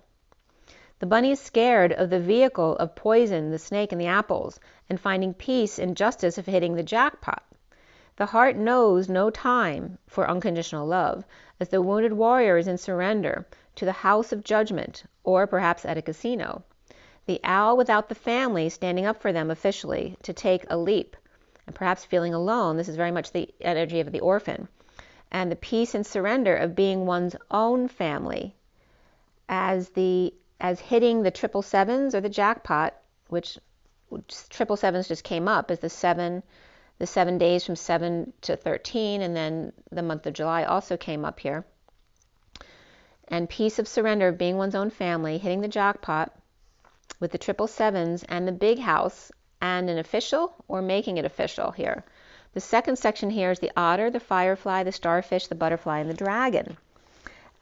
The bunny is scared of the vehicle of poison, the snake, and the apples, and finding peace and justice of hitting the jackpot. The heart knows no time for unconditional love, as the wounded warrior is in surrender to the house of judgment, or perhaps at a casino. The owl without the family standing up for them officially to take a leap, and perhaps feeling alone. This is very much the energy of the orphan. and the peace and surrender of being one's own family, as hitting the 777s or the jackpot, which 777s just came up as the 7 days from 7 to 13, and then the month of July also came up here. And peace of surrender of being one's own family, hitting the jackpot with the 777s and the big house, and an official or making it official here. The second section here is the otter, the firefly, the starfish, the butterfly, and the dragon.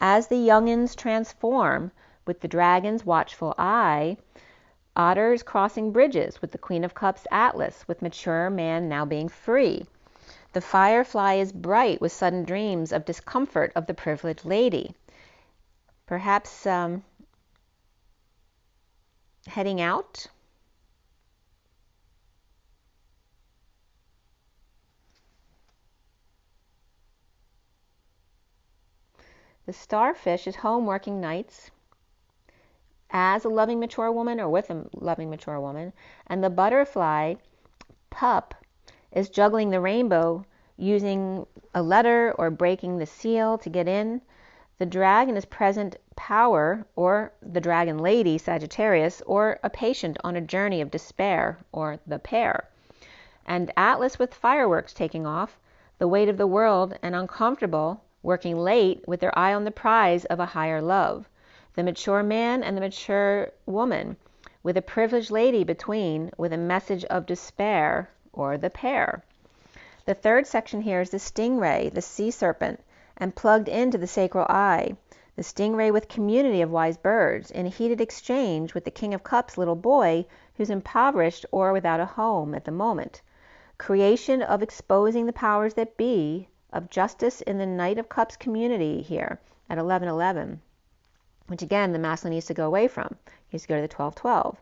As the youngins transform with the dragon's watchful eye, otters crossing bridges with the Queen of Cups Atlas, with mature man now being free. The firefly is bright with sudden dreams of discomfort of the privileged lady. Perhaps heading out. The starfish is home working nights as a loving mature woman or with a loving mature woman, and the butterfly pup is juggling the rainbow using a letter or breaking the seal to get in. The dragon is present power, or the dragon lady, Sagittarius, or a patient on a journey of despair, or the pair. And Atlas with fireworks taking off, the weight of the world and uncomfortable, working late with their eye on the prize of a higher love. The mature man and the mature woman, with a privileged lady between, with a message of despair, or the pair. The third section here is the stingray, the sea serpent, and plugged into the sacral eye. The stingray with community of wise birds, in a heated exchange with the King of Cups little boy, who's impoverished or without a home at the moment. Creation of exposing the powers that be, of justice in the Knight of Cups community here at 11:11, which again the masculine needs to go away from. He needs to go to the 12:12.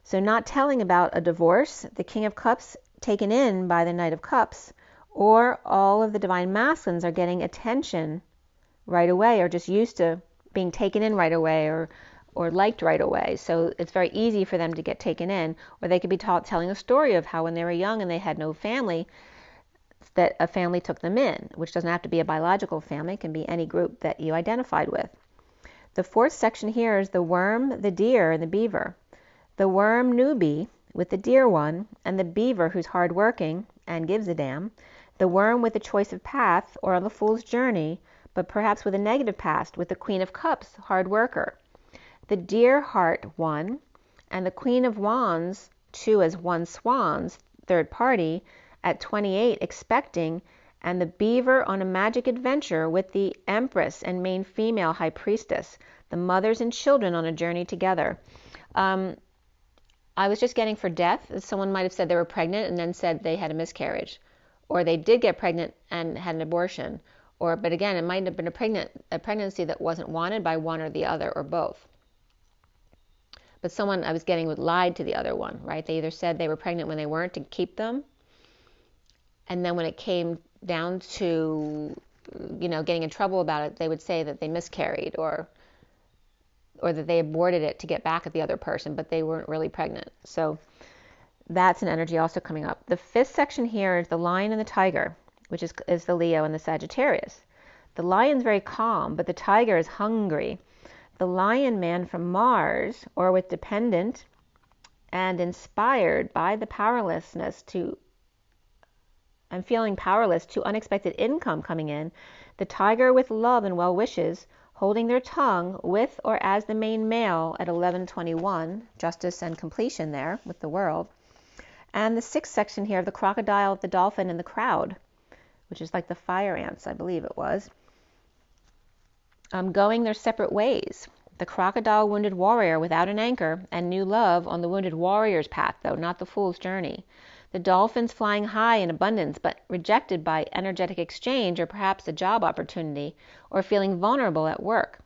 So not telling about a divorce, the King of Cups taken in by the Knight of Cups, or all of the divine masculines are getting attention right away, or just used to being taken in right away, or liked right away. So it's very easy for them to get taken in, or they could be telling a story of how when they were young and they had no family, that a family took them in, which doesn't have to be a biological family, it can be any group that you identified with. The fourth section here is the worm, the deer, and the beaver. The worm newbie with the dear one, and the beaver who's hardworking and gives a damn. The worm with the choice of path, or on the fool's journey, but perhaps with a negative past, with the Queen of Cups, hard worker. The deer heart one, and the Queen of Wands, two as one swans, third party, at 28 expecting, and the beaver on a magic adventure with the Empress and main female high priestess, the mothers and children on a journey together. I was just getting for death. Someone might have said they were pregnant and then said they had a miscarriage, or they did get pregnant and had an abortion, but again, it might have been a pregnancy that wasn't wanted by one or the other, or both. But someone I was getting lied to the other one, right? They either said they were pregnant when they weren't to keep them, and then when it came down to, getting in trouble about it, they would say that they miscarried, or that they aborted it to get back at the other person, but they weren't really pregnant. So that's an energy also coming up. The fifth section here is the lion and the tiger, which is the Leo and the Sagittarius. The lion's very calm, but the tiger is hungry. The lion man from Mars, or with dependent and inspired by the powerlessness I'm feeling powerless to unexpected income coming in. The tiger with love and well wishes, holding their tongue with or as the main male at 11:21, justice and completion there with the world. And the sixth section here, the crocodile, the dolphin, and the crowd, which is like the fire ants, I believe it was, going their separate ways. The crocodile wounded warrior without an anchor, and new love on the wounded warrior's path, though not the fool's journey. The dolphins flying high in abundance, but rejected by energetic exchange, or perhaps a job opportunity, or feeling vulnerable at work.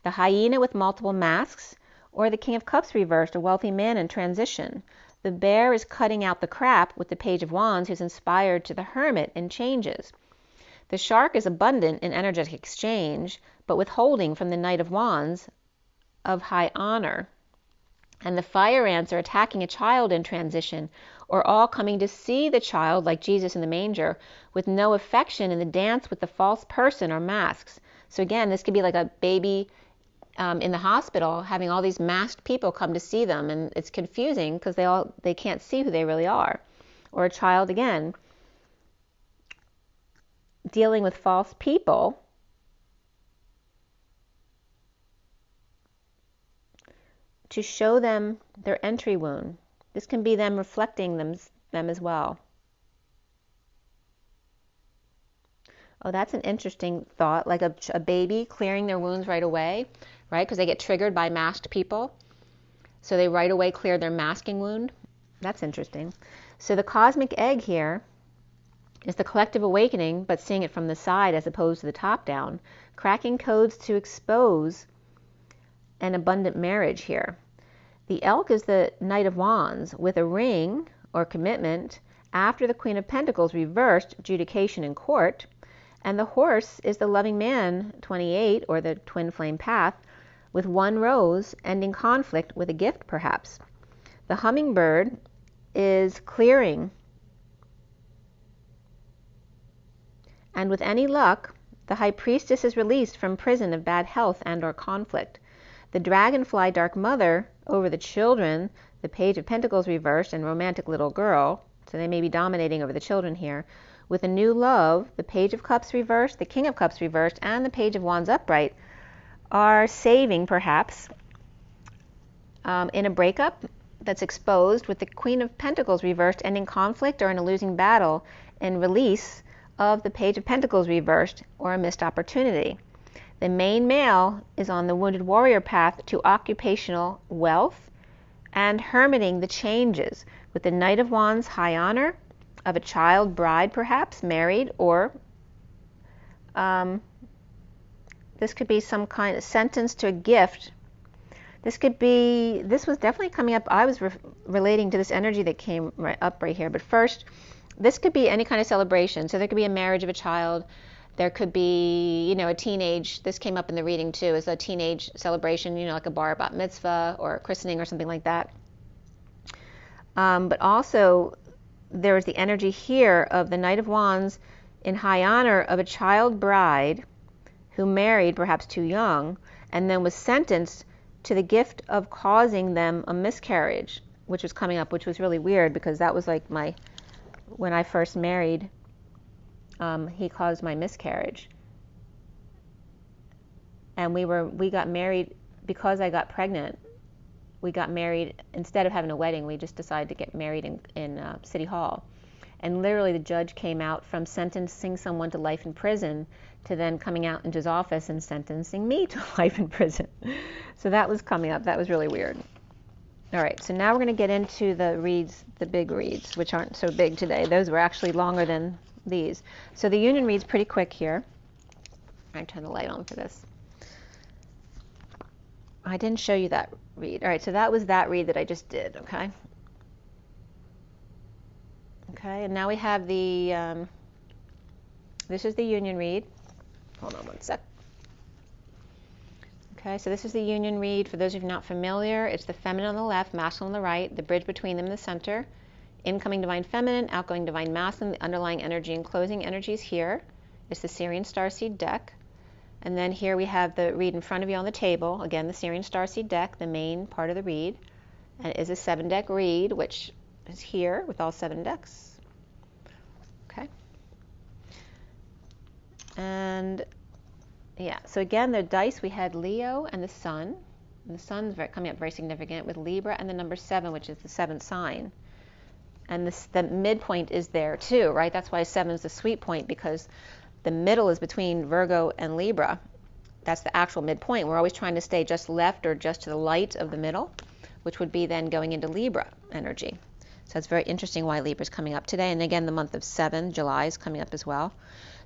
The hyena with multiple masks, or the King of Cups reversed, a wealthy man in transition. The bear is cutting out the crap with the Page of Wands, who's inspired to the hermit in changes. The shark is abundant in energetic exchange, but withholding from the Knight of Wands of high honor. And the fire ants are attacking a child in transition, or all coming to see the child like Jesus in the manger, with no affection in the dance with the false person or masks. So again, this could be like a baby in the hospital having all these masked people come to see them, and it's confusing because they can't see who they really are. Or a child, again, dealing with false people to show them their entry wound. This can be them reflecting them as well. Oh, that's an interesting thought, like a baby clearing their wounds right away, right? Because they get triggered by masked people. So they right away clear their masking wound. That's interesting. So the cosmic egg here is the collective awakening, but seeing it from the side as opposed to the top down, cracking codes to expose an abundant marriage here. The elk is the Knight of Wands with a ring or commitment after the Queen of Pentacles reversed, adjudication in court, and the horse is the loving man, 28, or the twin flame path, with one rose ending conflict with a gift perhaps. The hummingbird is clearing, and with any luck, the high priestess is released from prison of bad health and or conflict. The dragonfly dark mother over the children, the page of pentacles reversed, and romantic little girl, so they may be dominating over the children here, with a new love, the page of cups reversed, the king of cups reversed, and the page of wands upright, are saving perhaps in a breakup that's exposed, with the queen of pentacles reversed ending conflict or in a losing battle, and release of the page of pentacles reversed or a missed opportunity. The main male is on the wounded warrior path to occupational wealth and hermiting the changes, with the Knight of Wands high honor of a child bride perhaps, married, or this could be some kind of sentence to a gift. This was definitely coming up. I was relating to this energy that came up right here. But first, this could be any kind of celebration. So there could be a marriage of a child. There could be, a teenage, this came up in the reading too, is a teenage celebration, like a bar bat mitzvah or a christening or something like that. But also, there was the energy here of the Knight of Wands in high honor of a child bride who married, perhaps too young, and then was sentenced to the gift of causing them a miscarriage, which was coming up, which was really weird because that was like when I first married, he caused my miscarriage. And we got married because I got pregnant. We got married, instead of having a wedding, we just decided to get married in City Hall. And literally the judge came out from sentencing someone to life in prison to then coming out into his office and sentencing me to life in prison. So that was coming up. That was really weird. All right, so now we're going to get into the reads, the big reads, which aren't so big today. Those were actually longer than these. So the union read's pretty quick here. I turn the light on for this. I didn't show you that read. All right, so that was that read that I just did, okay? Okay, and now we have the, this is the union read. Hold on one sec. Okay, so this is the union read. For those of you not familiar, it's the feminine on the left, masculine on the right, the bridge between them in the center, incoming divine feminine, outgoing divine masculine, the underlying energy and closing energies here. It's the Syrian starseed deck. And then here we have the read in front of you on the table. Again, the Syrian starseed deck, the main part of the read. And it is a 7-deck read, which is here with all 7 decks. Okay. And yeah, so again, the dice, we had Leo and the Sun. And the Sun's coming up very significant with Libra and the number 7, which is the 7th sign. And the midpoint is there too, right? That's why 7 is the sweet point, because the middle is between Virgo and Libra. That's the actual midpoint. We're always trying to stay just left or just to the light of the middle, which would be then going into Libra energy. So it's very interesting why Libra is coming up today. And again, the month of 7, July, is coming up as well.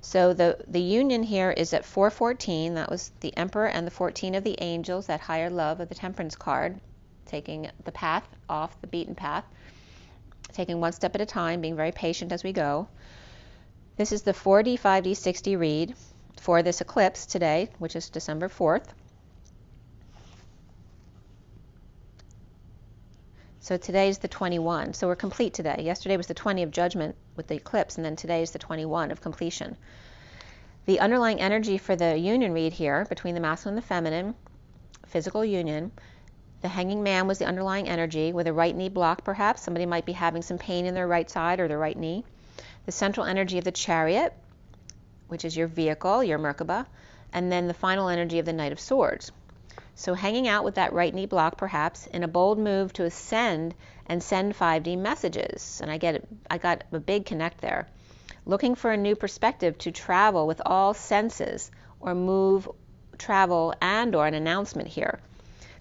So the union here is at 414. That was the Emperor and the 14 of the angels, that higher love of the Temperance card, taking the path off the beaten path, taking one step at a time, being very patient as we go. This is the 4D, 5D, 6D read for this eclipse today, which is December 4th. So today's the 21. So we're complete today. Yesterday was the 20 of judgment with the eclipse, and then today is the 21 of completion. The underlying energy for the union read here between the masculine and the feminine, physical union, the hanging man was the underlying energy with a right knee block perhaps. Somebody might be having some pain in their right side or their right knee. The central energy of the chariot, which is your vehicle, your Merkaba, and then the final energy of the Knight of Swords. So hanging out with that right knee block perhaps in a bold move to ascend and send 5D messages. And I got a big connect there. Looking for a new perspective to travel with all senses or move, travel, and or an announcement here.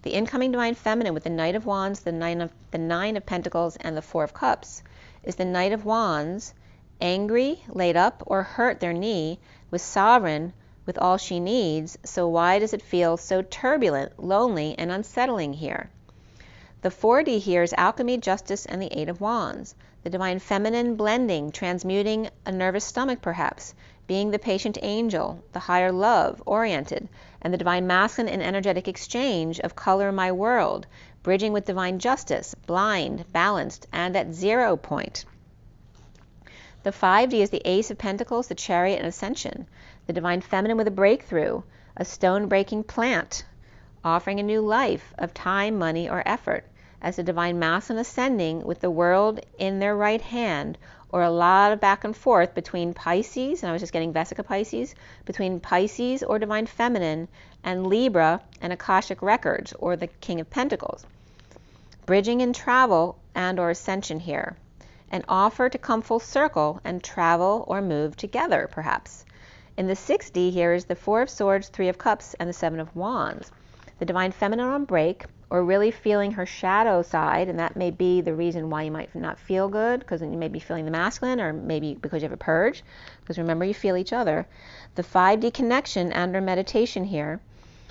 The incoming divine feminine with the Knight of Wands, the Nine of Pentacles, and the Four of Cups is the Knight of Wands, angry, laid up, or hurt their knee, with sovereign, with all she needs. So why does it feel so turbulent, lonely, and unsettling here? The 4D here is alchemy, justice, and the Eight of Wands. The divine feminine blending, transmuting a nervous stomach perhaps, being the patient angel, the higher love oriented, and the divine masculine in energetic exchange of color my world, bridging with divine justice, blind, balanced, and at 0 point. The 5D is the Ace of Pentacles, the Chariot, and Ascension. The divine feminine with a breakthrough, a stone-breaking plant, offering a new life of time, money, or effort, as the divine masculine ascending with the world in their right hand, or a lot of back and forth between Pisces, and I was just getting Vesica Pisces, between Pisces or divine feminine and Libra and Akashic records, or the King of Pentacles. Bridging in travel and or ascension here. An offer to come full circle and travel or move together, perhaps. In the 6D here is the Four of Swords, Three of Cups, and the Seven of Wands. The divine feminine on break, or really feeling her shadow side, and that may be the reason why you might not feel good, because you may be feeling the masculine, or maybe because you have a purge, because remember, you feel each other. The 5D connection and or meditation here.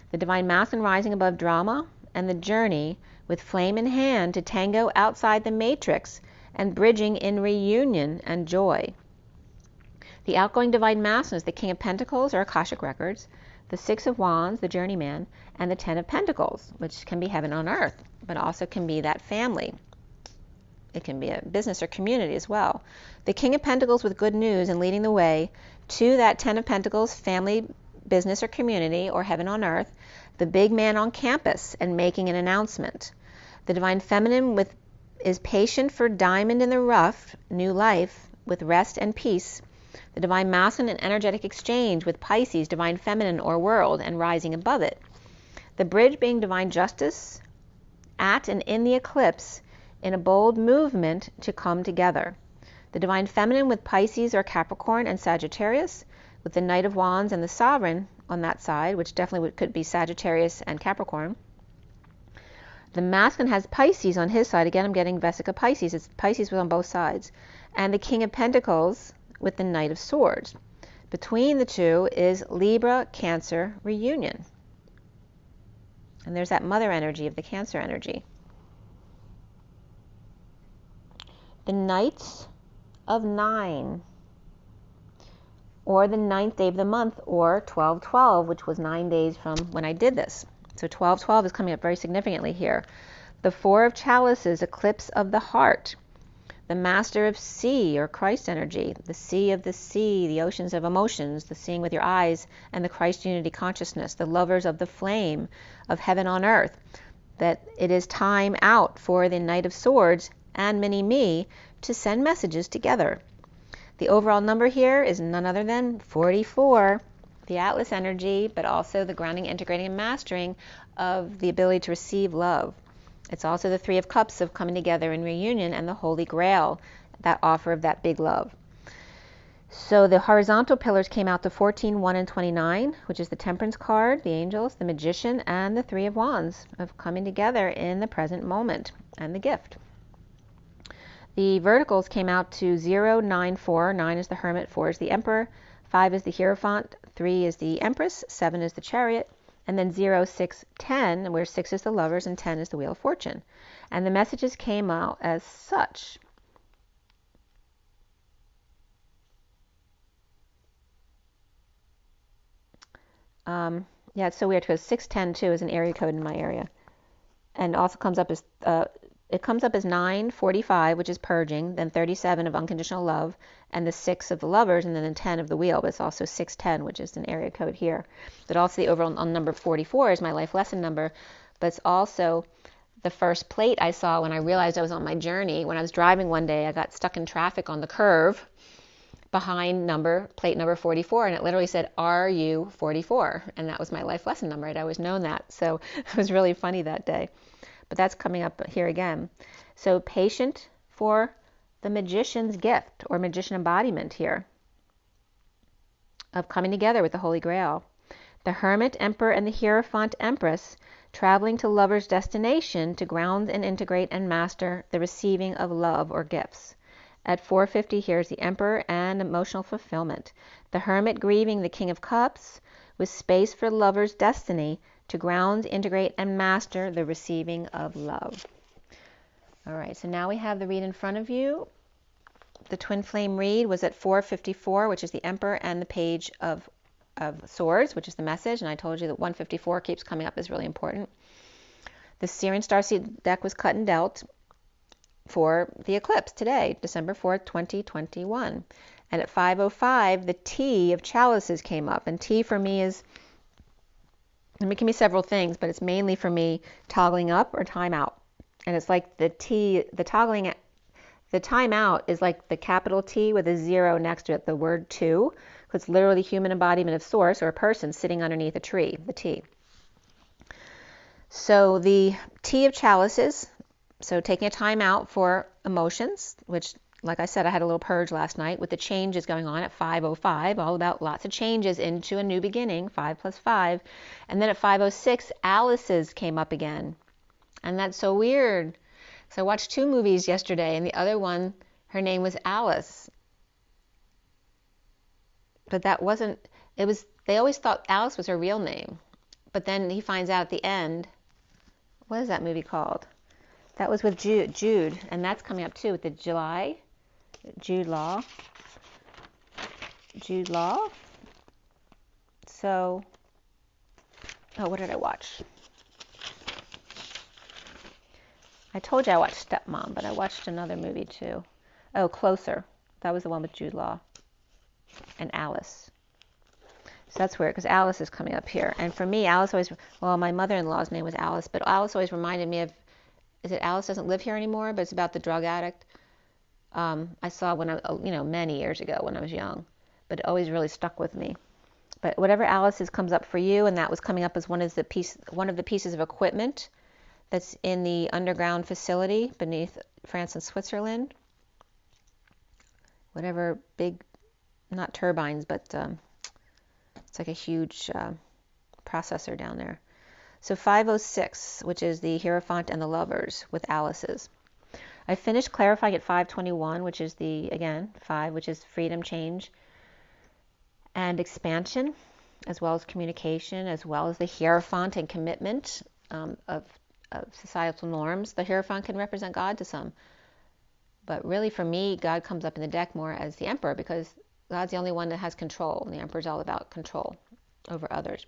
The divine masculine rising above drama and the journey with flame in hand to tango outside the matrix and bridging in reunion and joy. The outgoing divine masculine is the King of Pentacles or Akashic records, the Six of Wands, the journeyman, and the 10 of Pentacles, which can be heaven on earth, but also can be that family. It can be a business or community as well. The King of Pentacles with good news and leading the way to that 10 of Pentacles, family, business or community, or heaven on earth. The big man on campus and making an announcement. The divine feminine is patient for diamond in the rough, new life, with rest and peace. The divine masculine and energetic exchange with Pisces, divine feminine or world, and rising above it. The bridge being divine justice at and in the eclipse in a bold movement to come together. The divine feminine with Pisces or Capricorn and Sagittarius, with the Knight of Wands and the sovereign on that side, which definitely could be Sagittarius and Capricorn. The masculine has Pisces on his side. Again, I'm getting Vesica Pisces. It's Pisces was on both sides. And the King of Pentacles with the Knight of Swords. Between the two is Libra, Cancer, reunion. And there's that mother energy of the Cancer energy. The Knights of Nine, or the 9th day of the month, or 12/12, which was 9 days from when I did this. So 12/12 is coming up very significantly here. The Four of Chalices, eclipse of the heart. The Master of Sea, or Christ energy, the sea, the oceans of emotions, the seeing with your eyes, and the Christ unity consciousness, the lovers of the flame of heaven on earth, that it is time out for the Knight of Swords and mini-me to send messages together. The overall number here is none other than 44, the Atlas energy, but also the grounding, integrating, and mastering of the ability to receive love. It's also the Three of Cups of coming together in reunion and the Holy Grail, that offer of that big love. So the horizontal pillars came out to 14, 1, and 29, which is the Temperance card, the angels, the Magician, and the Three of Wands of coming together in the present moment, and the gift. The verticals came out to 0, 9, 4. 9 is the Hermit, 4 is the Emperor, 5 is the Hierophant, 3 is the Empress, 7 is the Chariot, and then 0, 6, 10, where 6 is the Lovers and 10 is the Wheel of Fortune. And the messages came out as such. Yeah, it's so weird because 610 too is an area code in my area. And also comes up as it comes up as 9:45, which is purging, then 37 of unconditional love, and the 6 of the lovers, and then the 10 of the wheel, but it's also 610, which is an area code here. But also the overall number 44 is my life lesson number, but it's also the first plate I saw when I realized I was on my journey. When I was driving one day, I got stuck in traffic on the curve behind plate number 44, and it literally said, "Are you 44?" And that was my life lesson number. I'd always known that, so it was really funny that day. But that's coming up here again. So patient for the magician's gift or magician embodiment here of coming together with the Holy Grail. The Hermit, Emperor, and the Hierophant, Empress traveling to lover's destination to ground and integrate and master the receiving of love or gifts. At 4:50, here's the Emperor and emotional fulfillment. The Hermit grieving the King of Cups with space for lover's destiny to ground, integrate, and master the receiving of love. All right, so now we have the read in front of you. The Twin Flame read was at 4:54, which is the Emperor and the Page of Swords, which is the message, and I told you that 154 keeps coming up is really important. The Syrian Starseed deck was cut and dealt for the eclipse today, December 4th, 2021. And at 5:05, the T of Chalices came up, and T for me is, it can be several things, but it's mainly for me toggling up or time out. And it's like the T, the toggling, the time out is like the capital T with a 0 next to it, the word to. It's literally human embodiment of source or a person sitting underneath a tree, the T. So the T of Chalices, so taking a time out for emotions, which, like I said, I had a little purge last night with the changes going on at 5:05, all about lots of changes into a new beginning, 5 + 5. And then at 5:06, Alice's came up again. And that's so weird. So I watched 2 movies yesterday, and the other one, her name was Alice. But that wasn't, it was, they always thought Alice was her real name. But then he finds out at the end, what is that movie called? That was with Jude, and that's coming up too with the Jude Law. So, what did I watch? I told you I watched Stepmom, but I watched another movie too. Oh, Closer. That was the one with Jude Law and Alice. So that's weird because Alice is coming up here. And for me, Alice always, well, my mother-in-law's name was Alice, but Alice always reminded me of, is it Alice Doesn't Live Here Anymore? But it's about the drug addict. I saw when I, many years ago when I was young, but it always really stuck with me. But whatever Alice's comes up for you, and that was coming up as one of the pieces of equipment that's in the underground facility beneath France and Switzerland. Whatever big, not turbines, but it's like a huge processor down there. So 5:06, which is the Hierophant and the Lovers with Alice's. I finished clarifying at 5:21, which is the, again, 5, which is freedom, change, and expansion, as well as communication, as well as the Hierophant and commitment of societal norms. The Hierophant can represent God to some. But really, for me, God comes up in the deck more as the Emperor, because God's the only one that has control, and the Emperor's all about control over others.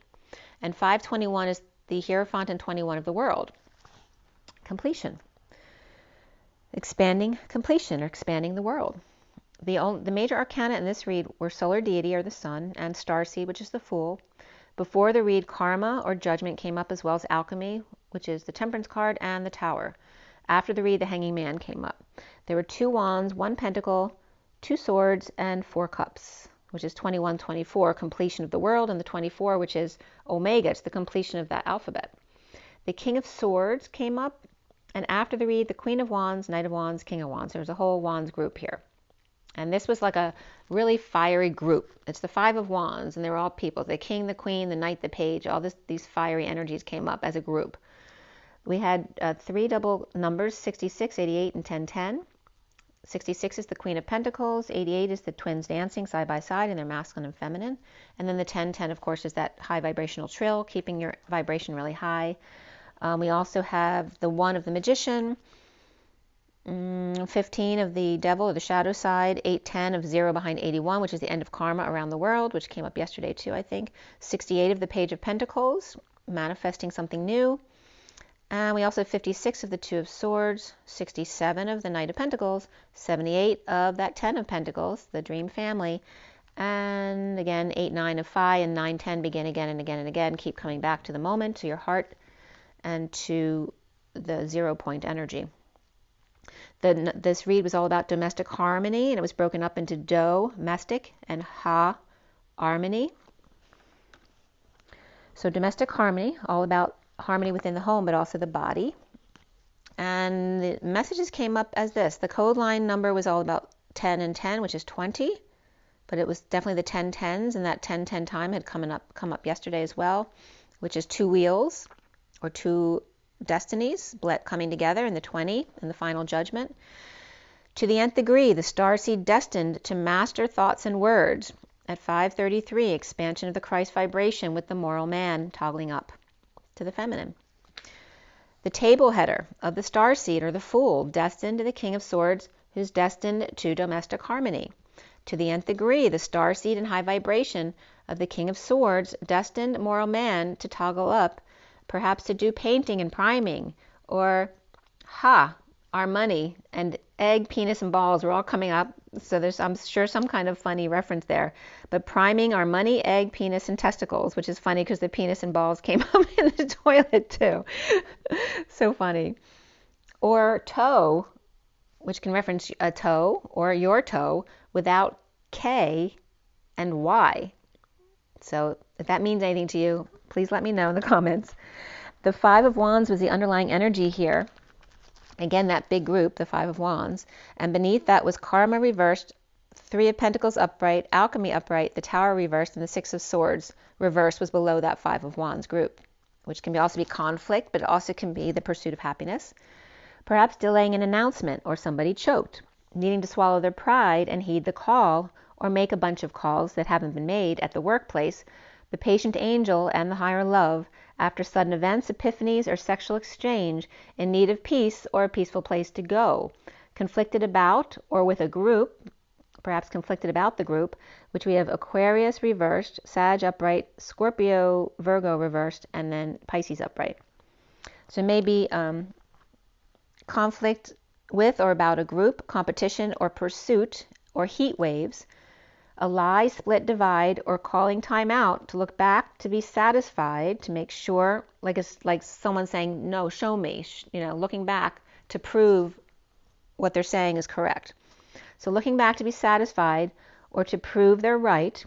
And 5:21 is the Hierophant and 21 of the world. Completion. Expanding completion, or expanding the world. The major arcana in this read were Solar Deity, or the Sun, and Starseed, which is the Fool. Before the read, Karma, or Judgment, came up, as well as Alchemy, which is the Temperance card, and the Tower. After the read, the Hanging Man came up. There were 2 wands, 1 pentacle, 2 swords, and 4 cups, which is 21-24, completion of the world, and the 24, which is Omega, it's the completion of that alphabet. The King of Swords came up, and after the read, the Queen of Wands, Knight of Wands, King of Wands. There's a whole Wands group here. And this was like a really fiery group. It's the 5 of Wands, and they were all people. The King, the Queen, the Knight, the Page, all these fiery energies came up as a group. We had 3 double numbers, 66, 88, and 1010. 66 is the Queen of Pentacles, 88 is the twins dancing side by side in their masculine and feminine, and then the 1010, of course, is that high vibrational trill, keeping your vibration really high. We also have the 1 of the Magician, 15 of the Devil or the Shadow side, 810 of 0 behind 81, which is the end of karma around the world, which came up yesterday too, I think. 68 of the Page of Pentacles, manifesting something new. And we also have 56 of the Two of Swords, 67 of the Knight of Pentacles, 78 of that 10 of Pentacles, the dream family, and again 8, 9 of Phi, and 9, 10 begin again and again and again. Keep coming back to the moment, to your heart, and to the 0 point energy. This read was all about domestic harmony, and it was broken up into Do, domestic, and Ha, harmony. So domestic harmony, all about harmony within the home, but also the body. And the messages came up as this. The code line number was all about 10 and 10, which is 20, but it was definitely the 10 10s, and that 10-10 time had come up yesterday as well, which is 2 wheels, or 2 destinies coming together in the 20 and the final judgment. To the nth degree, the starseed destined to master thoughts and words. At 533, expansion of the Christ vibration with the moral man toggling up to the feminine. The table header of the starseed, or the Fool, destined to the King of Swords, who's destined to domestic harmony. To the nth degree, the starseed and high vibration of the King of Swords, destined moral man to toggle up, perhaps to do painting and priming, or our money, and egg, penis, and balls were all coming up. So there's, I'm sure, some kind of funny reference there. But priming our money, egg, penis, and testicles, which is funny because the penis and balls came up in the toilet too. So funny. Or toe, which can reference a toe or your toe without K and Y. So if that means anything to you, please let me know in the comments. The Five of Wands was the underlying energy here. Again, that big group, the Five of Wands. And beneath that was Karma reversed, Three of Pentacles upright, Alchemy upright, the Tower reversed, and the Six of Swords reversed was below that Five of Wands group, which can also be conflict, but it also can be the pursuit of happiness. Perhaps delaying an announcement, or somebody choked, needing to swallow their pride and heed the call, or make a bunch of calls that haven't been made at the workplace, the patient angel and the higher love, after sudden events, epiphanies, or sexual exchange, in need of peace or a peaceful place to go, conflicted about, or with a group, perhaps conflicted about the group, which we have Aquarius reversed, Sag upright, Scorpio, Virgo reversed, and then Pisces upright. So maybe conflict with or about a group, competition or pursuit, or heat waves, a lie, split, divide, or calling time out to look back, to be satisfied, to make sure, like someone saying, no, show me, looking back to prove what they're saying is correct. So looking back to be satisfied or to prove they're right.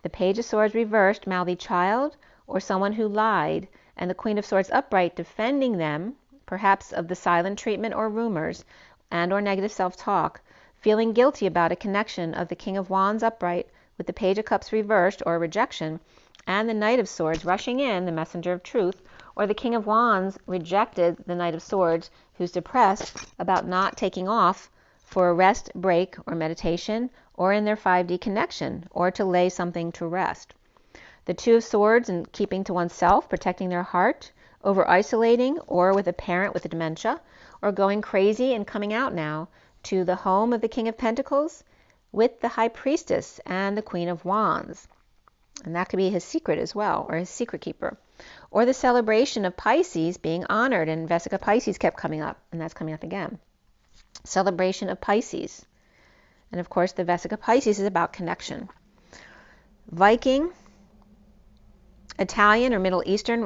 The Page of Swords reversed, mouthy child, or someone who lied, and the Queen of Swords upright, defending them, perhaps of the silent treatment or rumors and or negative self-talk, feeling guilty about a connection of the King of Wands upright with the Page of Cups reversed, or rejection, and the Knight of Swords rushing in, the messenger of truth, or the King of Wands rejected the Knight of Swords, who's depressed about not taking off for a rest, break, or meditation, or in their 5D connection, or to lay something to rest. The Two of Swords and keeping to oneself, protecting their heart, over isolating, or with a parent with a dementia, or going crazy and coming out now, to the home of the King of Pentacles with the High Priestess and the Queen of Wands. And that could be his secret as well, or his secret keeper. Or the celebration of Pisces being honored, and Vesica Pisces kept coming up, and that's coming up again. Celebration of Pisces. And of course, the Vesica Pisces is about connection. Viking, Italian or Middle Eastern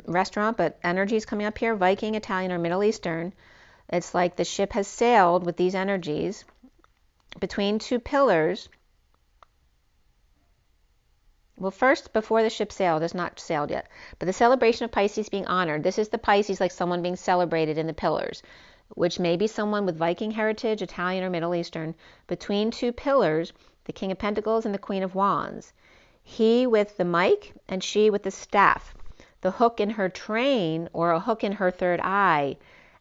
restaurant, but energy is coming up here. Viking, Italian, or Middle Eastern. It's like the ship has sailed with these energies between two pillars. Well, first, before the ship sailed, it's not sailed yet, but the celebration of Pisces being honored. This is the Pisces, like someone being celebrated in the pillars, which may be someone with Viking heritage, Italian or Middle Eastern, between two pillars, the King of Pentacles and the Queen of Wands. He with the mic and she with the staff, the hook in her train or a hook in her third eye,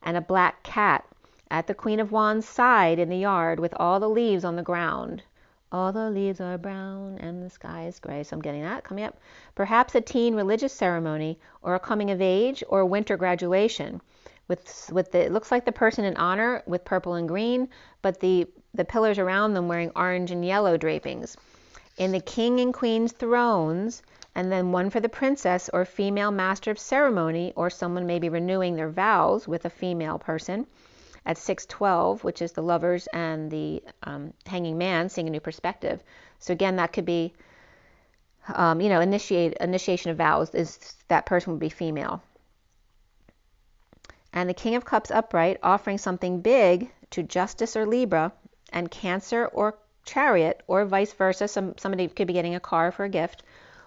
and a black cat at the Queen of Wands' side in the yard with all the leaves on the ground. All the leaves are brown and the sky is gray. So I'm getting that coming up. Perhaps a teen religious ceremony, or a coming of age, or a winter graduation. It looks like the person in honor with purple and green, but the pillars around them wearing orange and yellow drapings. In the King and Queen's thrones, And then 1 for the princess or female master of ceremony, or someone may be renewing their vows with a female person at 612, which is the lovers and the hanging man, seeing a new perspective. So again, that could be, initiation of vows, is that person would be female. And the King of Cups upright, offering something big to Justice or Libra, and Cancer or Chariot, or vice versa. Somebody could be getting a car for a gift,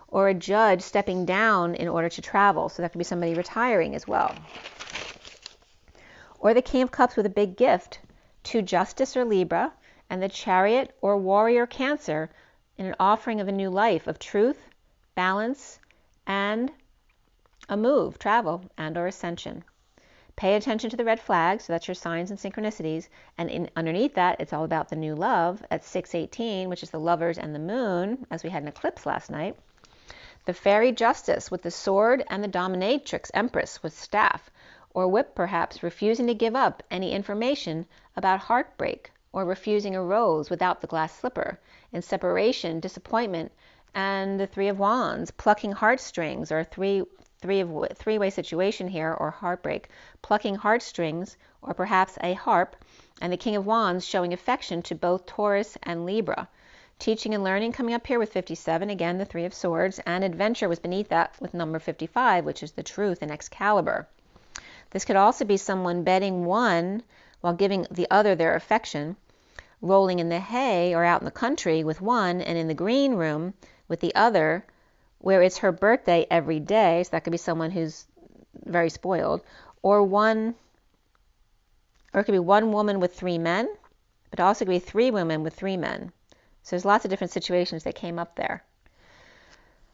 or a judge stepping down in order to travel. So that could be somebody retiring as well. Or the King of Cups with a big gift to Justice or Libra, and the Chariot or Warrior Cancer in an offering of a new life of truth, balance, and a move, travel, and or ascension. Pay attention to the red flags, so that's your signs and synchronicities, and underneath that, it's all about the new love at 618, which is the lovers and the moon, as we had an eclipse last night. The fairy justice with the sword, and the dominatrix empress with staff, or whip perhaps, refusing to give up any information about heartbreak, or refusing a rose without the glass slipper, in separation, disappointment, and the 3 of Wands, plucking heartstrings, or three-way situation here, or heartbreak, plucking heartstrings, or perhaps a harp, and the King of Wands showing affection to both Taurus and Libra. Teaching and learning coming up here with 57, again the 3 of Swords, and adventure was beneath that with number 55, which is the truth in Excalibur. This could also be someone betting one while giving the other their affection, rolling in the hay or out in the country with one, and in the green room with the other, where it's her birthday every day, so that could be someone who's very spoiled, or it could be one woman with 3 men, but also could be 3 women with 3 men. So there's lots of different situations that came up there.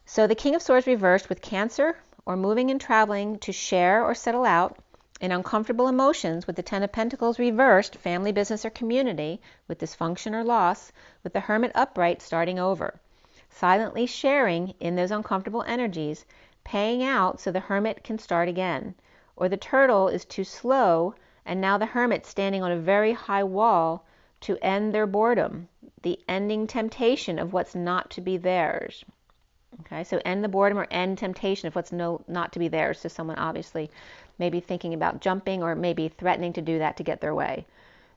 So the King of Swords reversed with Cancer, or moving and traveling to share or settle out in uncomfortable emotions, with the 10 of Pentacles reversed, family, business, or community, with dysfunction or loss, with the Hermit upright, starting over. Silently sharing in those uncomfortable energies, paying out so the Hermit can start again. Or the Turtle is too slow, and now the Hermit standing on a very high wall to end their boredom, the ending temptation of what's not to be theirs. Okay, so end the boredom or end temptation of what's not to be theirs. So someone obviously maybe thinking about jumping, or maybe threatening to do that to get their way.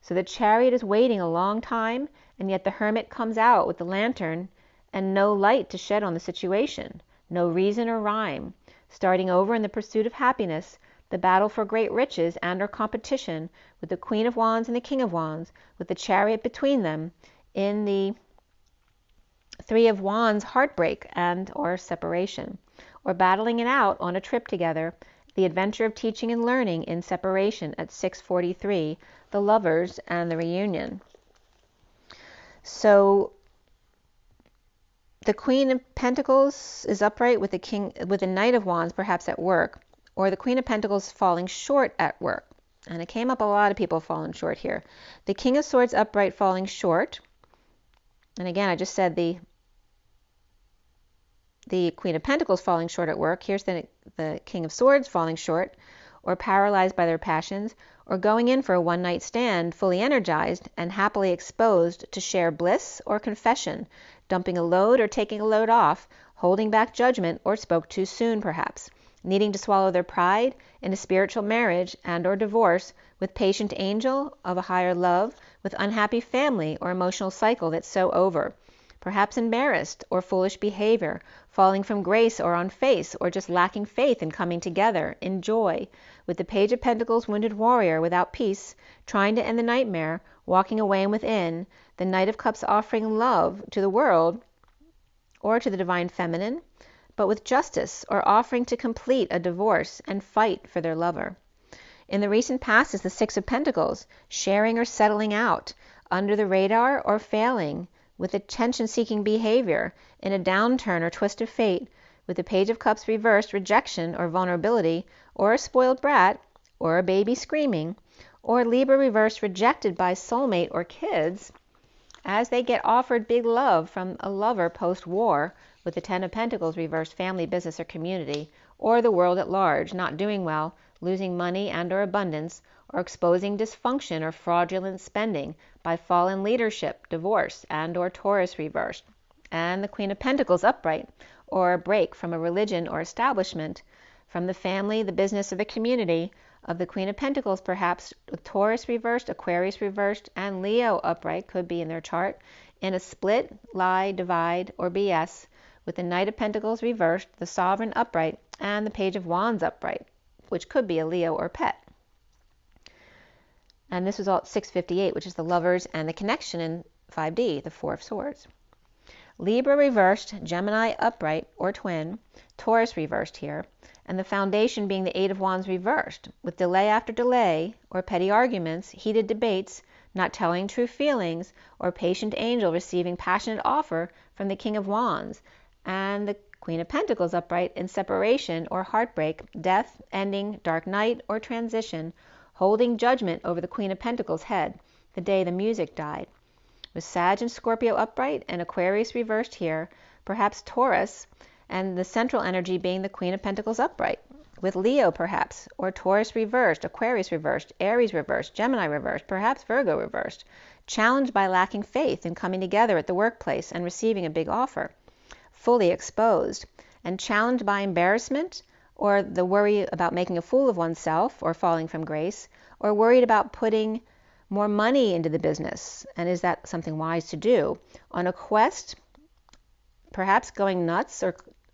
So the Chariot is waiting a long time, and yet the Hermit comes out with the lantern and no light to shed on the situation, no reason or rhyme, starting over in the pursuit of happiness, the battle for great riches and or competition, with the Queen of Wands and the King of Wands, with the Chariot between them, in the 3 of Wands heartbreak and or separation, or battling it out on a trip together, the adventure of teaching and learning in separation at 643, the lovers and the reunion. So the Queen of Pentacles is upright with the Knight of Wands perhaps at work, or the Queen of Pentacles falling short at work. And it came up a lot of people falling short here. The King of Swords upright falling short. And again, I just said the Queen of Pentacles falling short at work. Here's the King of Swords falling short, or paralyzed by their passions, or going in for a one-night stand, fully energized and happily exposed to share bliss or confession, dumping a load or taking a load off, holding back judgment or spoke too soon perhaps, needing to swallow their pride in a spiritual marriage and or divorce, with patient angel of a higher love, with unhappy family or emotional cycle that's so over, perhaps embarrassed or foolish behavior, falling from grace or on face, or just lacking faith in coming together in joy, with the Page of Pentacles wounded warrior without peace, trying to end the nightmare, walking away and within, the Knight of Cups offering love to the world or to the divine feminine, but with justice, or offering to complete a divorce and fight for their lover. In the recent past is the 6 of Pentacles, sharing or settling out, under the radar or failing, with attention-seeking behavior, in a downturn or twist of fate, with the Page of Cups reversed, rejection or vulnerability, or a spoiled brat, or a baby screaming, or Libra reversed, rejected by soulmate or kids, as they get offered big love from a lover post-war, with the 10 of Pentacles reversed, family, business, or community, or the world at large, not doing well, losing money and or abundance, or exposing dysfunction or fraudulent spending by fallen leadership, divorce, and or Taurus reversed. and the Queen of Pentacles upright, or a break from a religion or establishment, from the family, the business, or the community of the Queen of Pentacles, perhaps with Taurus reversed, Aquarius reversed, and Leo upright, could be in their chart, in a split, lie, divide, or BS, with the Knight of Pentacles reversed, the Sovereign upright, and the Page of Wands upright, which could be a Leo or pet. And this was all at 658, which is the Lovers and the connection in 5D, the Four of Swords. Libra reversed, Gemini upright or twin, Taurus reversed here, and the foundation being the Eight of Wands reversed, with delay after delay, or petty arguments, heated debates, not telling true feelings, or patient angel receiving passionate offer from the King of Wands, and the Queen of Pentacles upright in separation or heartbreak, death, ending, dark night, or transition, holding judgment over the Queen of Pentacles' head, the day the music died. With Sag and Scorpio upright and Aquarius reversed here, perhaps Taurus, and the central energy being the Queen of Pentacles upright. With Leo perhaps, or Taurus reversed, Aquarius reversed, Aries reversed, Gemini reversed, perhaps Virgo reversed, challenged by lacking faith in coming together at the workplace and receiving a big offer, fully exposed, and challenged by embarrassment, or the worry about making a fool of oneself or falling from grace, or worried about putting more money into the business, and is that something wise to do, on a quest, perhaps going nuts,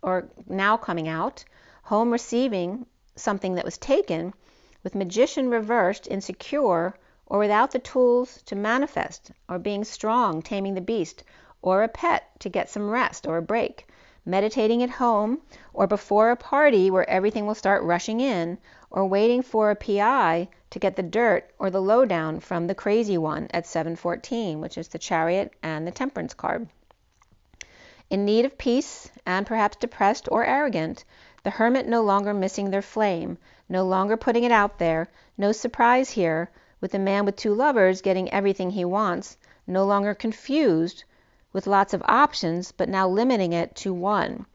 or now coming out, home receiving something that was taken, with Magician reversed, insecure, or without the tools to manifest, or being strong, taming the beast, or a pet to get some rest or a break, meditating at home, or before a party where everything will start rushing in, or waiting for a PI to get the dirt or the lowdown from the crazy one at 714, which is the Chariot and the Temperance card. In need of peace, and perhaps depressed or arrogant, the Hermit no longer missing their flame, no longer putting it out there, no surprise here, with the man with two lovers getting everything he wants, no longer confused, with lots of options, but now limiting it to one.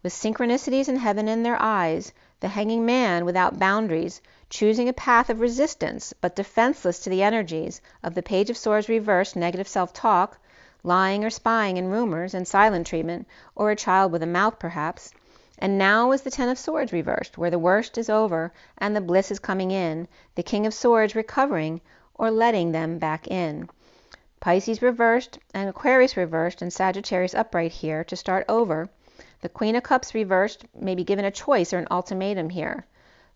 With synchronicities in heaven in their eyes, the Hanging Man without boundaries, choosing a path of resistance, but defenseless to the energies of the Page of Swords reversed, negative self-talk, lying or spying in rumors and silent treatment, or a child with a mouth perhaps. And now is the Ten of Swords reversed, where the worst is over and the bliss is coming in, the King of Swords recovering or letting them back in. Pisces reversed and Aquarius reversed and Sagittarius upright here to start over. The Queen of Cups reversed may be given a choice or an ultimatum here.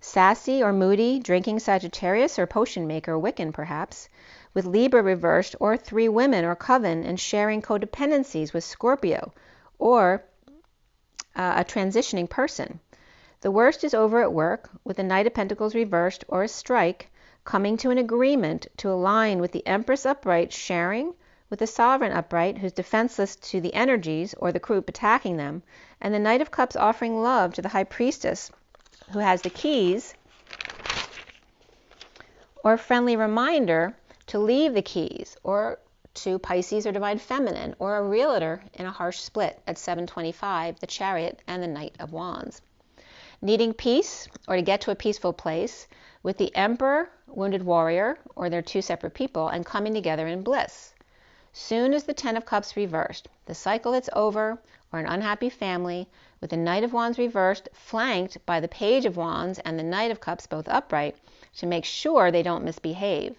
Sassy or moody, drinking Sagittarius or potion maker, Wiccan perhaps. With Libra reversed, or three women or coven and sharing codependencies with Scorpio, or a transitioning person. The worst is over at work, with the Knight of Pentacles reversed, or a strike, coming to an agreement to align with the Empress upright, sharing with the Sovereign upright, who's defenseless to the energies or the group attacking them, and the Knight of Cups offering love to the High Priestess, who has the keys, or a friendly reminder to leave the keys, or to Pisces or Divine Feminine, or a realtor in a harsh split at 725, the Chariot and the Knight of Wands. Needing peace, or to get to a peaceful place, with the Emperor, Wounded Warrior, or they're two separate people, and coming together in bliss. Soon as the Ten of Cups reversed, the cycle that's over, or an unhappy family, with the Knight of Wands reversed, flanked by the Page of Wands and the Knight of Cups both upright, to make sure they don't misbehave.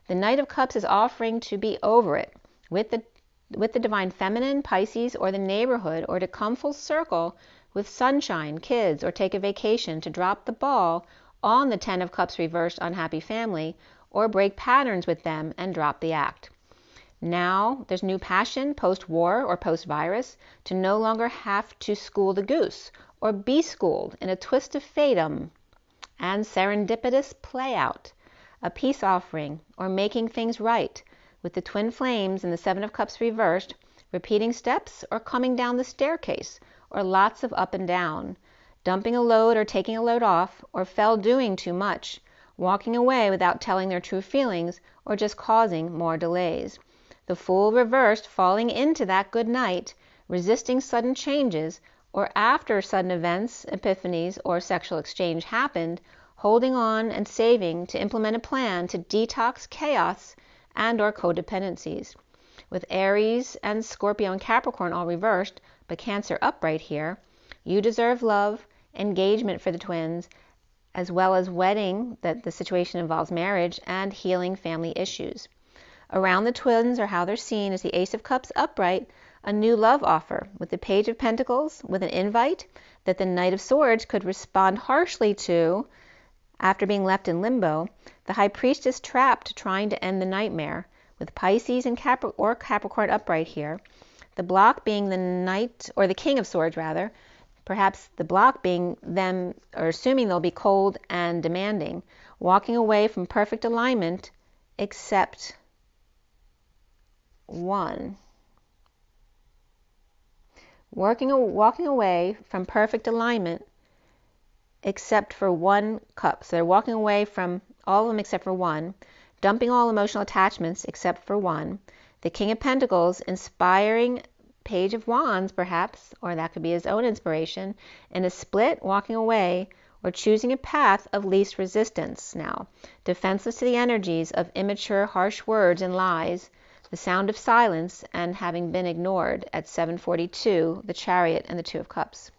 The Knight of Cups is offering to be over it, with the Divine Feminine, Pisces, or the neighborhood, or to come full circle with sunshine, kids, or take a vacation, to drop the ball on the Ten of Cups reversed unhappy family, or break patterns with them and drop the act. Now there's new passion, post-war or post-virus, to no longer have to school the goose, or be schooled in a twist of fatum and serendipitous play-out, a peace offering, or making things right, with the twin flames and the Seven of Cups reversed, repeating steps or coming down the staircase, or lots of up and down, dumping a load or taking a load off, or doing too much, walking away without telling their true feelings, or just causing more delays. The Fool reversed, falling into that good night, resisting sudden changes, or after sudden events, epiphanies, or sexual exchange happened, holding on and saving to implement a plan to detox chaos and or codependencies. With Aries and Scorpio and Capricorn all reversed, but Cancer upright here, you deserve love, engagement for the twins, as well as wedding, that the situation involves marriage, and healing family issues. Around the twins, or how they're seen, is the Ace of Cups upright, a new love offer, with the Page of Pentacles, with an invite that the Knight of Swords could respond harshly to after being left in limbo. The High Priestess trapped, trying to end the nightmare, with Pisces and Capricorn upright here. The block being the Knight, or the King of Swords rather, perhaps the block being them, or assuming they'll be cold and demanding, walking away from perfect alignment except one. Walking away from perfect alignment except for one cup. So they're walking away from all of them except for one, dumping all emotional attachments except for one. The King of Pentacles, inspiring Page of Wands perhaps, or that could be his own inspiration, in a split, walking away, or choosing a path of least resistance now, defenseless to the energies of immature, harsh words and lies, the sound of silence, and having been ignored at 742, the Chariot and the Two of Cups.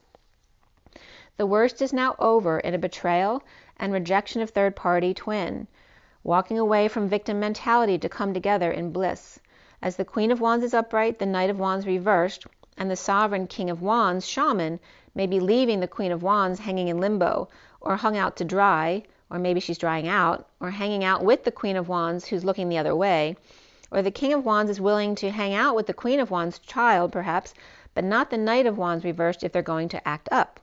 The worst is now over in a betrayal and rejection of third-party twin, walking away from victim mentality to come together in bliss. As the Queen of Wands is upright, the Knight of Wands reversed, and the Sovereign King of Wands, Shaman, may be leaving the Queen of Wands hanging in limbo, or hung out to dry, or maybe she's drying out, or hanging out with the Queen of Wands who's looking the other way, or the King of Wands is willing to hang out with the Queen of Wands child, perhaps, but not the Knight of Wands reversed if they're going to act up.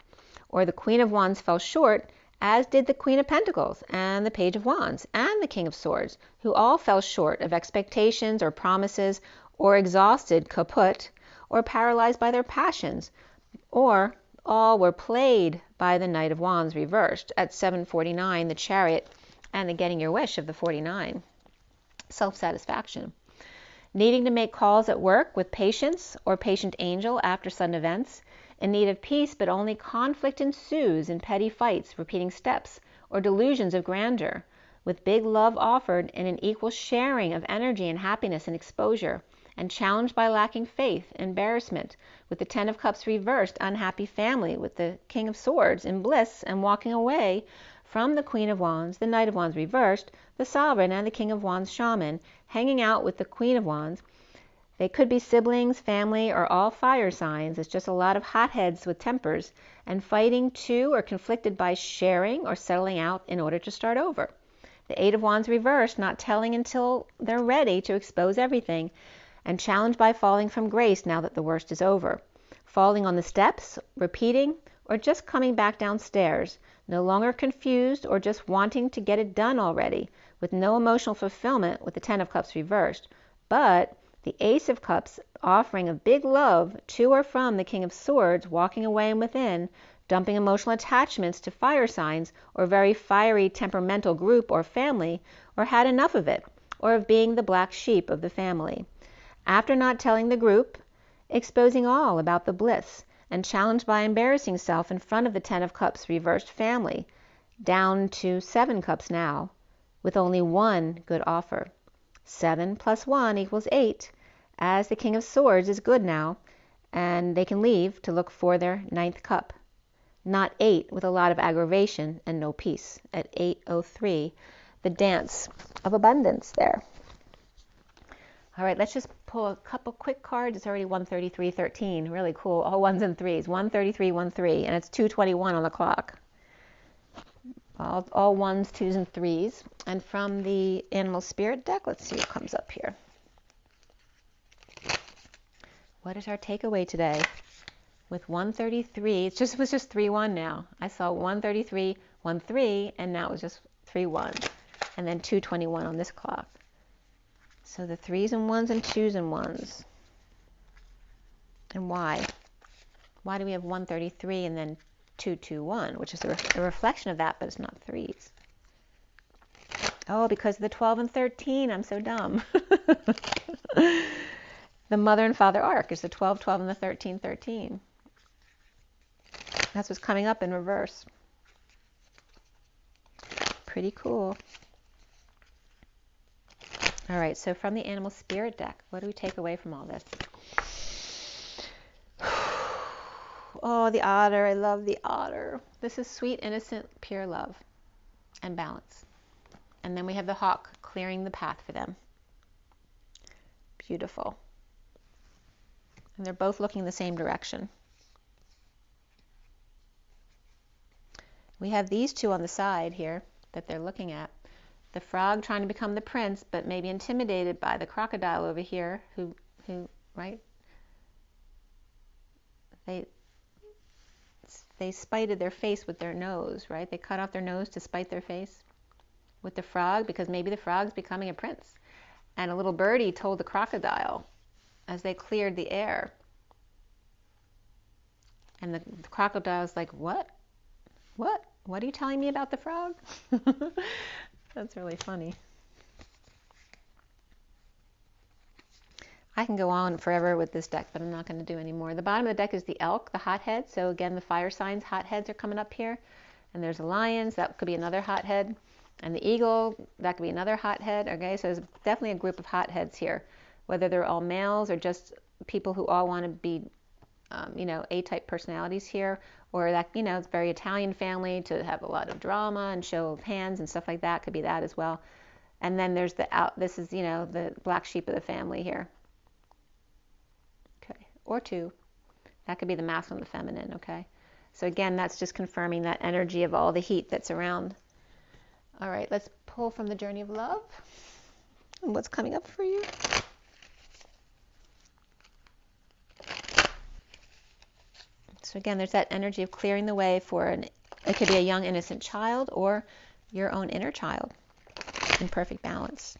Or the Queen of Wands fell short, as did the Queen of Pentacles and the Page of Wands and the King of Swords, who all fell short of expectations or promises, or exhausted, kaput, or paralyzed by their passions, or all were played by the Knight of Wands reversed at 749, the Chariot, and the getting your wish of the 49, self-satisfaction. Needing to make calls at work with patience or patient angel after sudden events, in need of peace, but only conflict ensues in petty fights, repeating steps, or delusions of grandeur, with big love offered in an equal sharing of energy and happiness and exposure, and challenged by lacking faith, embarrassment, with the Ten of Cups reversed, unhappy family, with the King of Swords in bliss and walking away from the Queen of Wands, the Knight of Wands reversed, the Sovereign and the King of Wands Shaman, hanging out with the Queen of Wands. They could be siblings, family, or all fire signs. It's just a lot of hotheads with tempers and fighting to or conflicted by sharing or settling out in order to start over. The Eight of Wands reversed, not telling until they're ready to expose everything, and challenged by falling from grace now that the worst is over. Falling on the steps, repeating, or just coming back downstairs, no longer confused or just wanting to get it done already, with no emotional fulfillment with the Ten of Cups reversed, but the Ace of Cups offering of big love to or from the King of Swords, walking away and within, dumping emotional attachments to fire signs or very fiery temperamental group or family, or had enough of it, or of being the black sheep of the family. After not telling the group, exposing all about the bliss, and challenged by embarrassing self in front of the Ten of Cups reversed family, down to 7 cups now, with only one good offer. 7 plus 1 equals 8, as the King of Swords is good now, and they can leave to look for their 9th cup. Not 8 with a lot of aggravation and no peace at 803, the dance of abundance there. All right, let's just pull a couple quick cards. It's already 1:33:13, really cool, all 1s and 3s, 1:33:13, and it's 2:21 on the clock. All 1s, 2s, and 3s. And from the Animal Spirit deck, let's see what comes up here. What is our takeaway today? With 133, it was just 3-1 now. I saw 133:13, and now it was just 3-1, and then 2:21 on this clock. So the 3s and 1s and 2s and 1s. And why? Why do we have 133 and then 221, which is a reflection of that, but it's not 3s? Oh, because of the 12 and 13. I'm so dumb. The mother and father arc is the 12, 12, and the 13, 13. That's what's coming up in reverse. Pretty cool. All right, so from the Animal Spirit deck, what do we take away from all this? Oh, the otter. I love the otter. This is sweet, innocent, pure love and balance. And then we have the hawk clearing the path for them. Beautiful. And they're both looking the same direction. We have these two on the side here that they're looking at. The frog trying to become the prince, but maybe intimidated by the crocodile over here, who right? They spited their face with their nose, right? They cut off their nose to spite their face with the frog, because maybe the frog's becoming a prince. And a little birdie told the crocodile as they cleared the air. And the crocodile's like, what? What? What are you telling me about the frog? That's really funny. I can go on forever with this deck, but I'm not going to do any more. The bottom of the deck is the elk, the hothead. So again, the fire signs, hotheads are coming up here. And there's the lions, that could be another hothead. And the eagle, that could be another hothead. Okay, so there's definitely a group of hotheads here, whether they're all males or just people who all want to be, A-type personalities here, or that, it's a very Italian family to have a lot of drama and show of hands and stuff like that. Could be that as well. And then there's this is, the black sheep of the family here. Okay, or two. That could be the masculine and the feminine, okay? So again, that's just confirming that energy of all the heat that's around. All right, let's pull from the Journey of Love. And what's coming up for you? So again, there's that energy of clearing the way for it could be a young innocent child or your own inner child in perfect balance.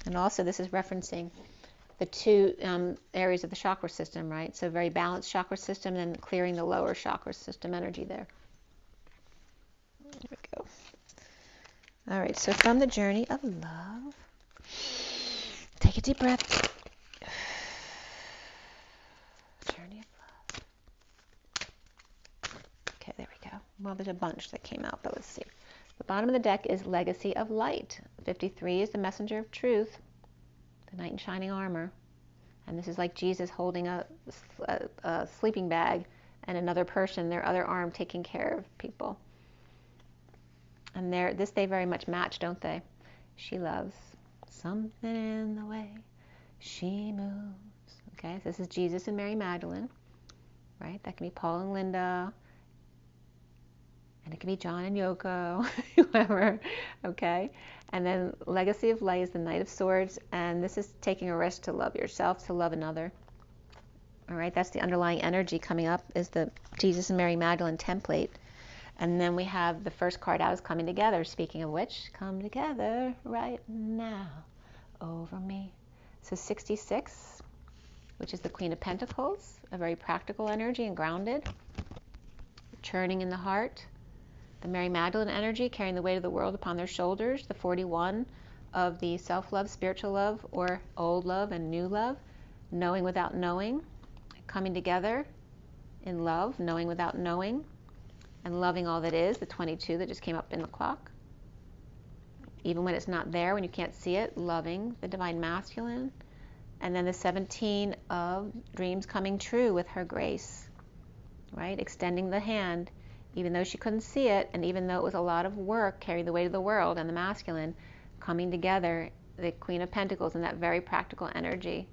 And also this is referencing the two areas of the chakra system, right? So very balanced chakra system and then clearing the lower chakra system energy there. There we go. All right, so from the Journey of Love, take a deep breath. Journey of Love. Okay, there we go. Well, there's a bunch that came out, but let's see. The bottom of the deck is Legacy of Light. 53 is the Messenger of Truth, the Knight in Shining Armor. And this is like Jesus holding a sleeping bag and another person, their other arm, taking care of people. And they very much match, don't they? She loves something in the way she moves. Okay, so this is Jesus and Mary Magdalene, right? That can be Paul and Linda. And it can be John and Yoko, whoever, okay? And then Legacy of Light is the Knight of Swords, and this is taking a risk to love yourself, to love another. All right, that's the underlying energy coming up, is the Jesus and Mary Magdalene template. And then we have the first card out is Coming Together. Speaking of which, come together right now over me. So 66, which is the Queen of Pentacles, a very practical energy and grounded, churning in the heart. The Mary Magdalene energy, carrying the weight of the world upon their shoulders. The 41 of the self-love, spiritual love, or old love and new love. Knowing without knowing. Coming together in love, knowing without knowing. And loving all that is, the 22 that just came up in the clock. Even when it's not there, when you can't see it, loving the Divine Masculine. And then the 17 of dreams coming true with her grace, right? Extending the hand, even though she couldn't see it, and even though it was a lot of work, carry the weight of the world and the masculine, coming together, the Queen of Pentacles in that very practical energy.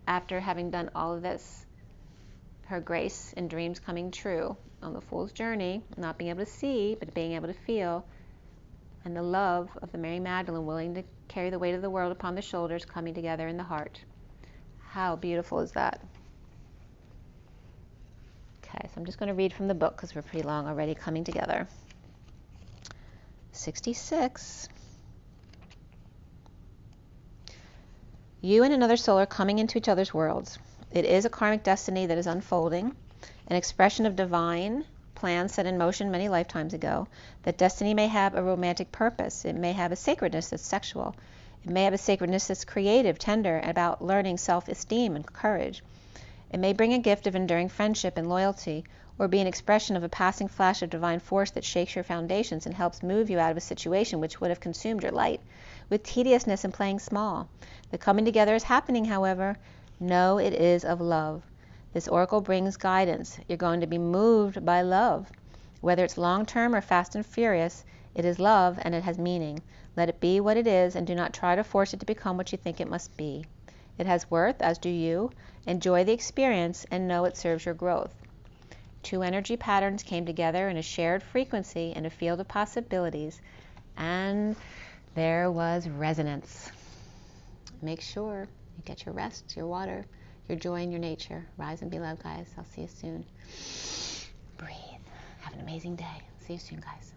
After having done all of this, her grace and dreams coming true on the Fool's journey, not being able to see, but being able to feel, and the love of the Mary Magdalene willing to carry the weight of the world upon the shoulders, coming together in the heart. How beautiful is that? Okay, so I'm just going to read from the book because we're pretty long already. Coming Together. 66. You and another soul are coming into each other's worlds. It is a karmic destiny that is unfolding, an expression of divine plans set in motion many lifetimes ago. That destiny may have a romantic purpose. It may have a sacredness that's sexual. It may have a sacredness that's creative, tender, about learning self-esteem and courage. It may bring a gift of enduring friendship and loyalty, or be an expression of a passing flash of divine force that shakes your foundations and helps move you out of a situation which would have consumed your light with tediousness and playing small. The coming together is happening, however. Know it is of love. This oracle brings guidance. You're going to be moved by love. Whether it's long-term or fast and furious, it is love and it has meaning. Let it be what it is and do not try to force it to become what you think it must be. It has worth, as do you. Enjoy the experience and know it serves your growth. Two energy patterns came together in a shared frequency in a field of possibilities, and there was resonance. Make sure you get your rest, your water, your joy, and your nature. Rise and be loved, guys. I'll see you soon. Breathe. Have an amazing day. See you soon, guys.